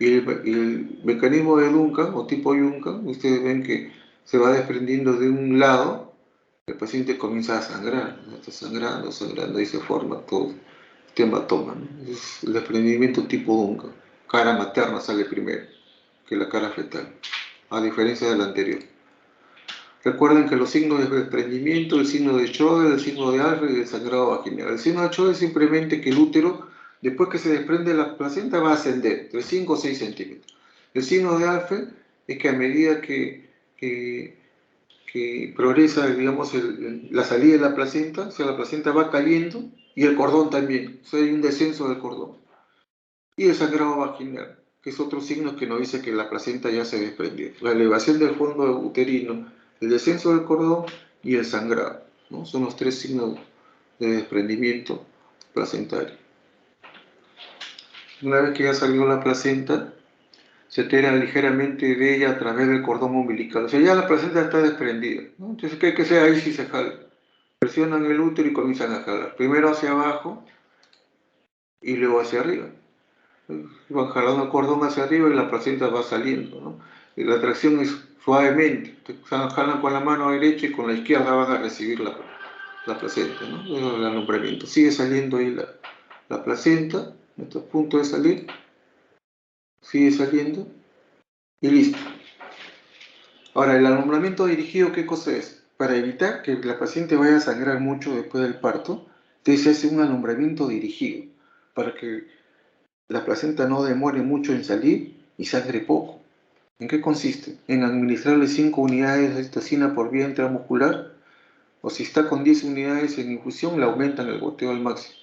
[SPEAKER 1] Y el mecanismo de Duncan o tipo Duncan, ustedes ven que se va desprendiendo de un lado, el paciente comienza a sangrar, ¿no? Está sangrando, sangrando y se forma todo este hematoma, ¿no? Es el desprendimiento tipo Duncan. Cara materna sale primero que la cara fetal, a diferencia de la anterior. Recuerden que los signos de desprendimiento, el signo de Schroeder, el signo de Alfred y el sangrado vaginal. El signo de Schroeder es simplemente que el útero, después que se desprende la placenta, va a ascender entre 5 o 6 centímetros. El signo de Alfred es que a medida que progresa, digamos, la salida de la placenta, o sea, la placenta va cayendo y el cordón también, o sea, hay un descenso del cordón. Y el sangrado vaginal, que es otro signo que nos dice que la placenta ya se desprendió. La elevación del fondo uterino, el descenso del cordón y el sangrado, ¿no? Son los tres signos de desprendimiento placentario. Una vez que ya salió la placenta, se tira ligeramente de ella a través del cordón umbilical. O sea, ya la placenta está desprendida, ¿no? Entonces, ¿qué hay que hacer? Ahí sí se jala. Presionan el útero y comienzan a jalar. Primero hacia abajo y luego hacia arriba. Van jalando el cordón hacia arriba y la placenta va saliendo, ¿no? Y la tracción es suavemente. Jalan con la mano derecha y con la izquierda van a recibir la placenta, ¿no? El alumbramiento. Sigue saliendo ahí la placenta, está a punto de salir, sigue saliendo y listo. Ahora, el alumbramiento dirigido, ¿qué cosa es? Para evitar que la paciente vaya a sangrar mucho después del parto, entonces se hace un alumbramiento dirigido para que la placenta no demore mucho en salir y sangre poco. ¿En qué consiste? En administrarle 5 unidades de citocina por vía intramuscular, o si está con 10 unidades en infusión, le aumentan el goteo al máximo.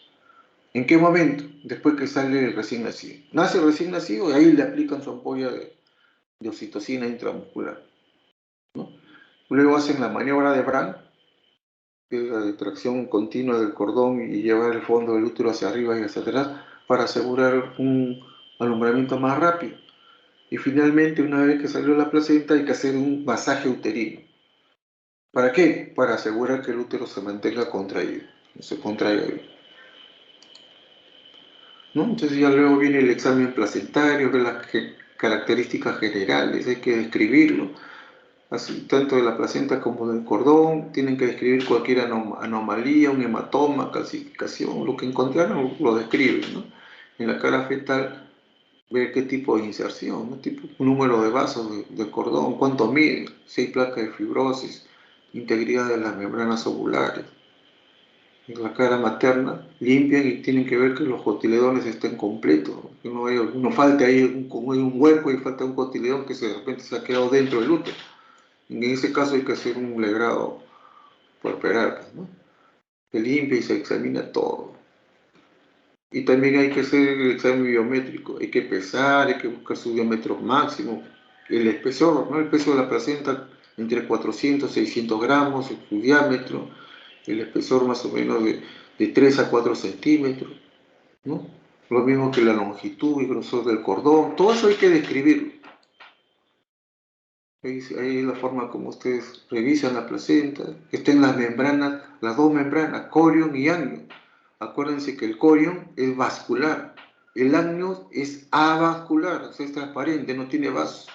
[SPEAKER 1] ¿En qué momento? Después que sale el recién nacido. Nace el recién nacido y ahí le aplican su ampolla de oxitocina intramuscular, ¿no? Luego hacen la maniobra de Brand, que es la tracción continua del cordón y llevar el fondo del útero hacia arriba y hacia atrás para asegurar un alumbramiento más rápido. Y finalmente, una vez que salió la placenta, hay que hacer un masaje uterino. ¿Para qué? Para asegurar que el útero se mantenga contraído, no se contraiga bien, ¿no? Entonces ya luego viene el examen placentario, ver las características generales, hay que describirlo. Así, tanto de la placenta como del cordón, tienen que describir cualquier anomalía, un hematoma, calcificación, lo que encontraron lo describen, ¿no? En la cara fetal, ver qué tipo de inserción, ¿no? Tipo, número de vasos del cordón, cuánto mide, si hay placa de fibrosis, integridad de las membranas ovulares. En la cara materna, limpian y tienen que ver que los cotiledones estén completos, que no falte ahí, como hay un hueco y falta un cotiledón que de repente se ha quedado dentro del útero. En ese caso hay que hacer un legrado puerperal, ¿no? Se limpia y se examina todo. Y también hay que hacer el examen biométrico, hay que pesar, hay que buscar su diámetro máximo, el espesor, ¿no? El peso de la placenta entre 400 y 600 gramos, su diámetro, el espesor más o menos de 3 a 4 centímetros, ¿no? Lo mismo que la longitud y grosor del cordón, todo eso hay que describirlo. Ahí es la forma como ustedes revisan la placenta, que estén las membranas, las dos membranas, corion y amnion. Acuérdense que el corion es vascular, el amnion es avascular, o sea, es transparente, no tiene vasos.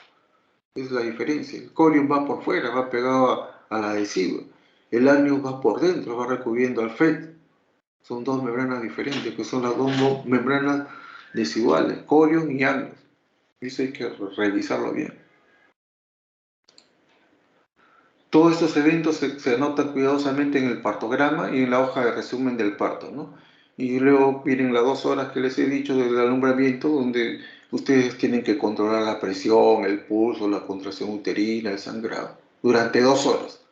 [SPEAKER 1] Es la diferencia. El corium va por fuera, va pegado al adhesivo. El amnion va por dentro, va recubriendo al FET. Son dos membranas diferentes, que son las dos membranas desiguales, corium y amnion. Eso hay que revisarlo bien. Todos estos eventos se anotan cuidadosamente en el partograma y en la hoja de resumen del parto, ¿no? Y luego vienen las 2 horas que les he dicho del alumbramiento, donde ustedes tienen que controlar la presión, el pulso, la contracción uterina, el sangrado, durante 2 horas.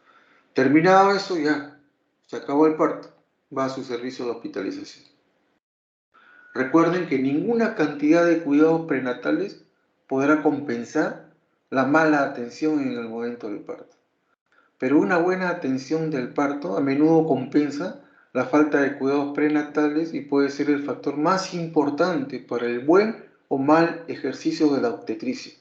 [SPEAKER 1] Terminado eso, ya, se acabó el parto, va a su servicio de hospitalización. Recuerden que ninguna cantidad de cuidados prenatales podrá compensar la mala atención en el momento del parto. Pero una buena atención del parto a menudo compensa la falta de cuidados prenatales y puede ser el factor más importante para el buen o mal ejercicio de la obstetricia.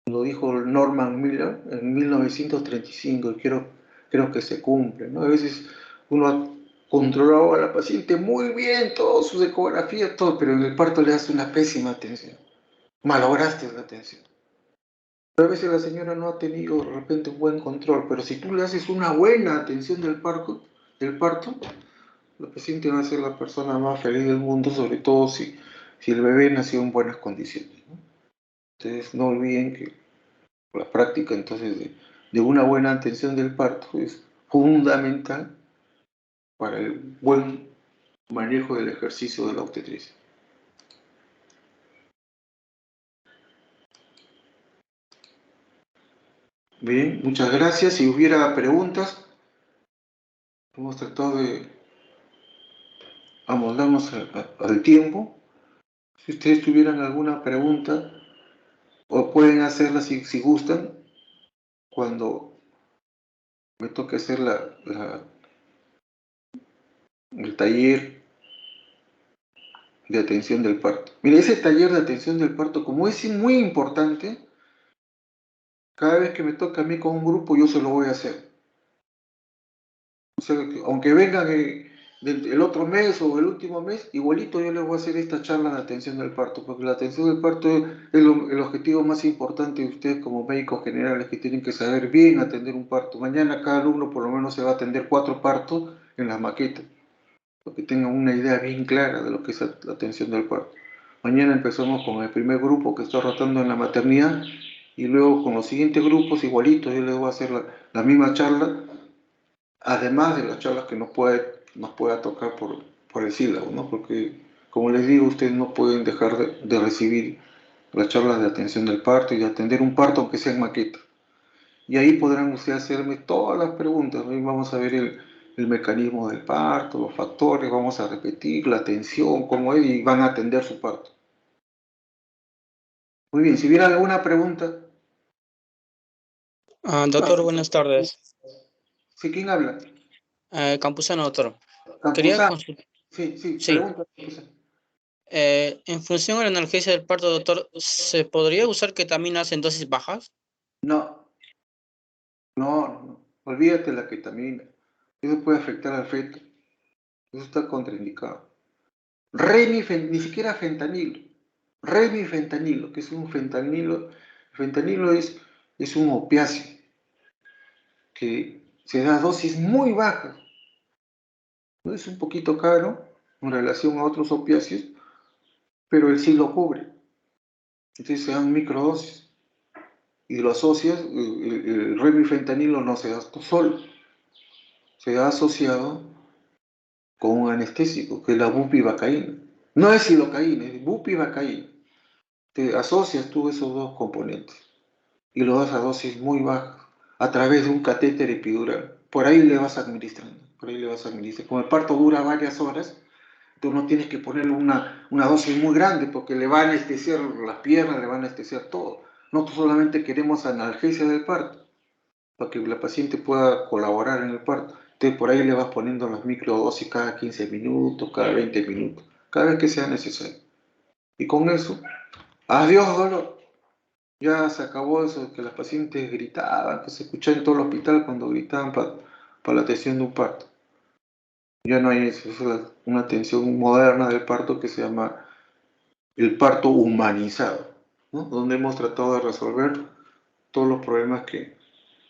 [SPEAKER 1] Lo dijo Norman Miller en 1935 y creo que se cumple, ¿no? A veces uno ha controlado a la paciente muy bien, todas sus ecografías, todo, pero en el parto le hace una pésima atención. Malograste la atención. A veces la señora no ha tenido de repente un buen control, pero si tú le haces una buena atención del parto, la paciente va a ser la persona más feliz del mundo, sobre todo si el bebé nació en buenas condiciones, ¿no? Entonces no olviden que la práctica entonces de una buena atención del parto es fundamental para el buen manejo del ejercicio de la obstetricia. Bien, muchas gracias. Si hubiera preguntas, hemos tratado de amoldarnos al tiempo. Si ustedes tuvieran alguna pregunta, o pueden hacerla si gustan, cuando me toque hacer el taller de atención del parto. Mire, ese taller de atención del parto, como es muy importante, cada vez que me toca a mí con un grupo, yo se lo voy a hacer. O sea, aunque vengan el otro mes o el último mes, igualito yo les voy a hacer esta charla de atención del parto, porque la atención del parto es el objetivo más importante de ustedes como médicos generales, que tienen que saber bien atender un parto. Mañana cada alumno por lo menos se va a atender 4 partos en las maquetas, para que tengan una idea bien clara de lo que es la atención del parto. Mañana empezamos con el primer grupo que está rotando en la maternidad, y luego con los siguientes grupos igualito yo les voy a hacer la misma charla, además de las charlas que nos pueda tocar por el sílabo, ¿no? Porque, como les digo, ustedes no pueden dejar de recibir las charlas de atención del parto y de atender un parto aunque sea en maqueta. Y ahí podrán ustedes hacerme todas las preguntas, ¿no? Y vamos a ver el mecanismo del parto, los factores, vamos a repetir la atención, cómo es, y van a atender su parto. Muy bien, si hubiera alguna pregunta.
[SPEAKER 3] Doctor, buenas tardes.
[SPEAKER 1] ¿Sí? ¿Quién habla?
[SPEAKER 3] Campuzano, doctor. Quería
[SPEAKER 1] Campuzano.
[SPEAKER 3] consultar.
[SPEAKER 1] Sí,
[SPEAKER 3] Sí.
[SPEAKER 1] pregunta.
[SPEAKER 3] En función a la analgesia del parto, doctor, ¿se podría usar ketaminas en dosis bajas?
[SPEAKER 1] No, no, olvídate la ketamina. Eso puede afectar al feto. Eso está contraindicado. Ni siquiera fentanilo. Remifentanilo, que es un fentanilo. Fentanilo es un opiáceo que se da a dosis muy bajas. ¿No? Es un poquito caro en relación a otros opiáceos, pero él sí lo cubre. Entonces se dan microdosis. Y lo asocias, el remifentanilo no se da solo, se da asociado con un anestésico, que es la bupivacaína. No es silocaína, es bupivacaína. Te asocias tú esos dos componentes y lo das a dosis muy bajas a través de un catéter epidural. Por ahí le vas administrando, por ahí le vas administrando. Como el parto dura varias horas, tú no tienes que ponerle una dosis muy grande porque le va a anestesiar las piernas, le va a anestesiar todo. Nosotros solamente queremos analgesia del parto, para que la paciente pueda colaborar en el parto. Entonces por ahí le vas poniendo las microdosis cada 15 minutos, cada 20 minutos, cada vez que sea necesario. Y con eso, adiós dolor. Ya se acabó eso de que las pacientes gritaban, que se escuchaba en todo el hospital cuando gritaban para la atención de un parto. Ya no hay eso, es una atención moderna del parto que se llama el parto humanizado, ¿no? Donde hemos tratado de resolver todos los problemas que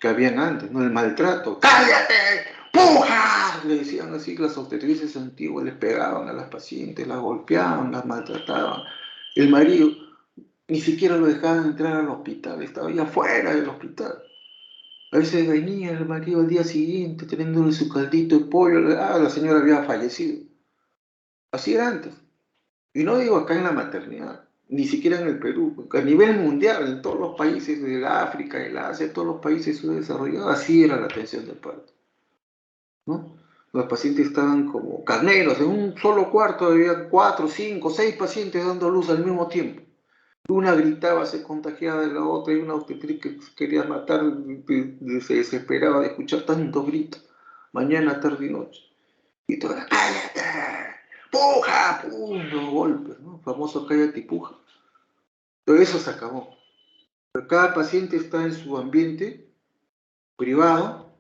[SPEAKER 1] habían antes, ¿no? El maltrato. ¡Cállate! ¡Puja! Le decían así las obstetrices antiguas, les pegaban a las pacientes, las golpeaban, las maltrataban. El marido ni siquiera lo dejaban entrar al hospital, estaba ahí afuera del hospital. A veces venía el marido al día siguiente teniéndole su caldito de pollo, la señora había fallecido. Así era antes. Y no digo acá en la maternidad, ni siquiera en el Perú, porque a nivel mundial, en todos los países del África, del Asia, todos los países subdesarrollados, así era la atención del parto, ¿no? Los pacientes estaban como carneros, en un solo cuarto había 4, 5, 6 pacientes dando luz al mismo tiempo. Una gritaba, se contagiaba de la otra, y una obstetriz que quería matar, se desesperaba de escuchar tantos gritos, mañana, tarde y noche. Y todas, ¡cállate! ¡Puja! ¡Pum! Los golpes, ¿no? El famoso cállate y puja. Todo eso se acabó. Pero cada paciente está en su ambiente privado,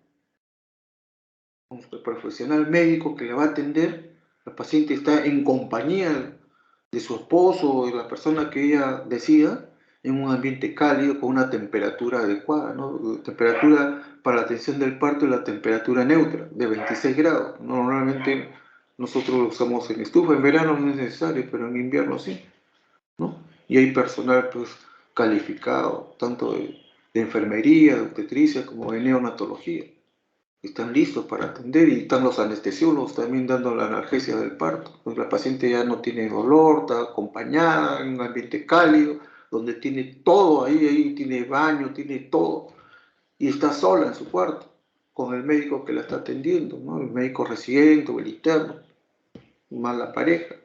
[SPEAKER 1] con el profesional médico que le va a atender. La paciente está en compañía de su esposo o de la persona que ella decida, en un ambiente cálido, con una temperatura adecuada, ¿no? Temperatura para la atención del parto es la temperatura neutra, de 26 grados. Normalmente nosotros lo usamos en estufa, en verano no es necesario, pero en invierno sí, ¿no? Y hay personal pues calificado, tanto de enfermería, de obstetricia, como de neonatología. Están listos para atender y están los anestesiólogos también dando la analgesia del parto. Pues la paciente ya no tiene dolor, está acompañada en un ambiente cálido, donde tiene todo ahí tiene baño, tiene todo, y está sola en su cuarto, con el médico que la está atendiendo, ¿no? El médico residente o el interno, más la pareja,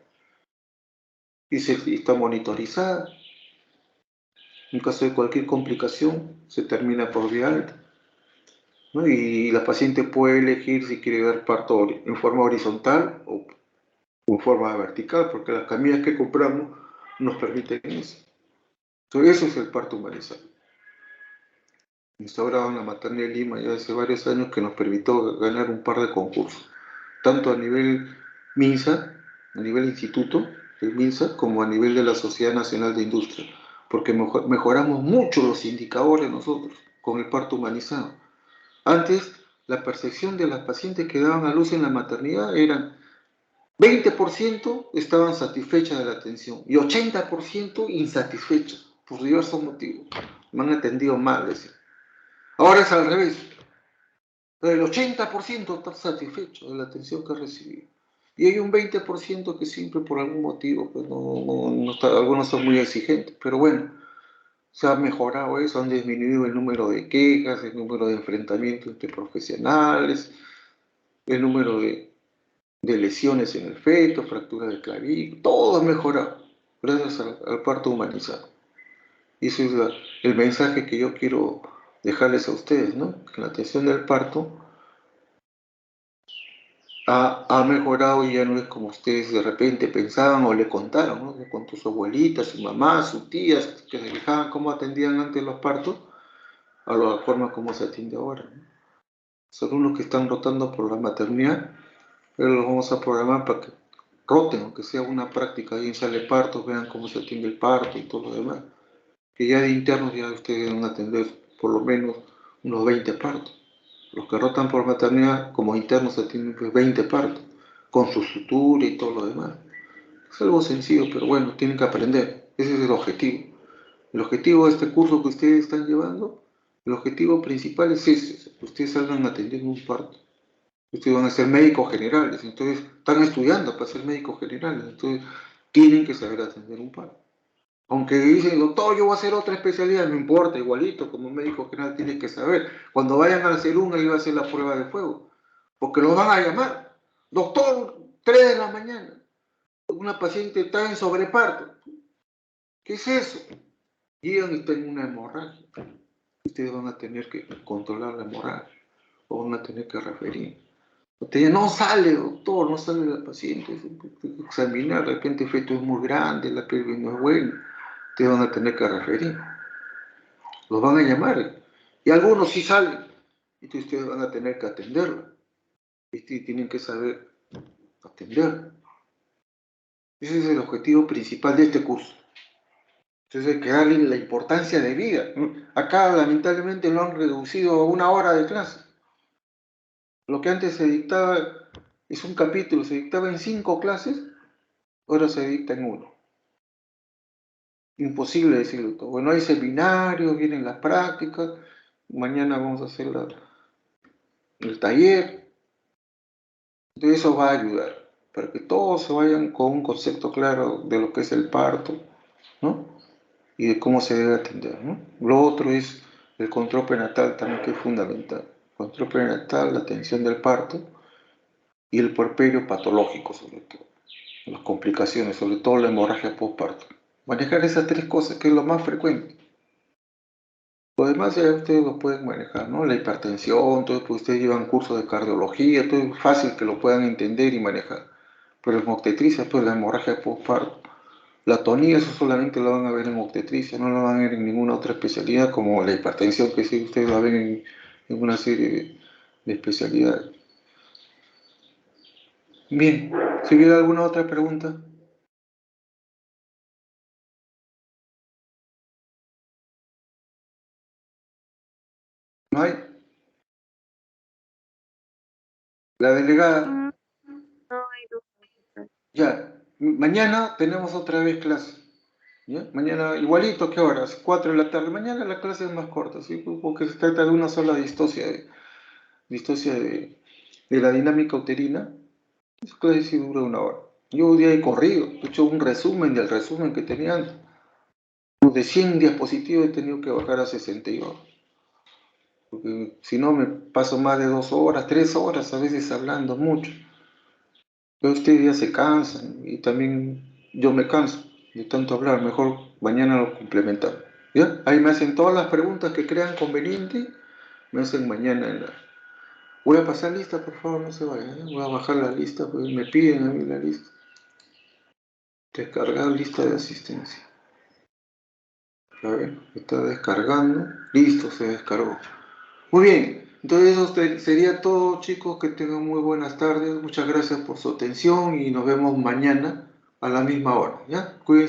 [SPEAKER 1] y está monitorizada. En caso de cualquier complicación, se termina por vía alta, ¿no? Y la paciente puede elegir si quiere dar parto en forma horizontal o en forma vertical, porque las camillas que compramos nos permiten eso. Entonces, eso es el parto humanizado. Instaurado en la maternidad de Lima ya hace varios años, que nos permitió ganar un par de concursos, tanto a nivel MINSA, a nivel instituto del MINSA, como a nivel de la Sociedad Nacional de Industria, porque mejoramos mucho los indicadores nosotros con el parto humanizado. Antes, la percepción de las pacientes que daban a luz en la maternidad eran 20% estaban satisfechas de la atención y 80% insatisfechas por diversos motivos. Me han atendido mal, decía. Ahora es al revés. El 80% está satisfecho de la atención que ha recibido. Y hay un 20% que siempre por algún motivo, pues no está, algunos son muy exigentes, pero bueno, se ha mejorado eso, han disminuido el número de quejas, el número de enfrentamientos entre profesionales, el número de lesiones en el feto, fractura de clavícula, todo ha mejorado gracias al parto humanizado. Y ese es el mensaje que yo quiero dejarles a ustedes, ¿no? Que la atención del parto ha mejorado y ya no es como ustedes de repente pensaban o le contaron, ¿no? Con sus abuelitas, su mamá, sus tías, que se fijaban cómo atendían antes los partos, a la forma como se atiende ahora, ¿no? Son unos que están rotando por la maternidad, pero los vamos a programar para que roten, aunque sea una práctica ahí en sala de partos, vean cómo se atiende el parto y todo lo demás. Que ya de internos ya ustedes van a atender por lo menos unos 20 partos. Los que rotan por maternidad como internos atienden pues 20 partos, con su sutura y todo lo demás. Es algo sencillo, pero bueno, tienen que aprender. Ese es el objetivo. El objetivo de este curso que ustedes están llevando, el objetivo principal es ese, que ustedes salgan atendiendo un parto. Ustedes van a ser médicos generales, entonces están estudiando para ser médicos generales, entonces tienen que saber atender un parto. Aunque dicen, doctor, yo voy a hacer otra especialidad, no importa, igualito, como médico general tienes que saber. Cuando vayan a hacer una, iba a hacer la prueba de fuego, porque los van a llamar. Doctor, 3 de la mañana, una paciente está en sobreparto. ¿Qué es eso? Llegan y está en una hemorragia. Ustedes van a tener que controlar la hemorragia, o van a tener que referir. Usted no sale, doctor, no sale la paciente, examinar, de repente el feto es muy grande, la pelvis no es buena, ustedes van a tener que referir. Los van a llamar. Y algunos sí salen. Y ustedes van a tener que atenderlo. Y tienen que saber atender. Ese es el objetivo principal de este curso. Entonces hay que darle la importancia de vida. Acá lamentablemente lo han reducido a 1 hora de clase. Lo que antes se dictaba es un capítulo, se dictaba en 5 clases, ahora se dicta en 1. Imposible decirlo todo. Bueno, hay seminarios, vienen las prácticas, mañana vamos a hacer el taller. Entonces eso va a ayudar para que todos se vayan con un concepto claro de lo que es el parto, ¿no? Y de cómo se debe atender, ¿no? Lo otro es el control prenatal también, que es fundamental. Control prenatal, la atención del parto y el puerperio patológico, sobre todo. Las complicaciones, sobre todo la hemorragia postparto. Manejar esas 3 cosas, que es lo más frecuente. Lo demás ya ustedes lo pueden manejar, ¿no? La hipertensión, todo, pues ustedes llevan cursos de cardiología, todo es fácil que lo puedan entender y manejar. Pero en obstetricia, pues la hemorragia postparto, la tonía, eso solamente lo van a ver en obstetricia, no lo van a ver en ninguna otra especialidad, como la hipertensión, que sí ustedes la ven en una serie de especialidades. Bien, si hubiera alguna otra pregunta. ¿No hay? La delegada.
[SPEAKER 2] No hay duda.
[SPEAKER 1] Ya, mañana tenemos otra vez clase. ¿Ya? Mañana, igualito, ¿qué horas? 4 de la tarde. Mañana la clase es más corta, ¿sí? Porque se trata de una sola distosia de la dinámica uterina. Esa clase sí dura 1 hora. Yo hoy día he corrido, he hecho un resumen del resumen que tenía antes. De 100 diapositivas he tenido que bajar a 62. Porque si no me paso más de 2 horas, 3 horas a veces hablando mucho. Pero ustedes ya se cansan y también yo me canso de tanto hablar. Mejor mañana lo complementamos. ¿Ya? Ahí me hacen todas las preguntas que crean conveniente. Me hacen mañana en la... Voy a pasar lista, por favor, no se vayan. Voy a bajar la lista, porque me piden a mí la lista. Descargar lista de asistencia. A ver, está descargando. Listo, se descargó. Muy bien, entonces eso sería todo, chicos. Que tengan muy buenas tardes. Muchas gracias por su atención y nos vemos mañana a la misma hora. ¿Ya? Cuídense.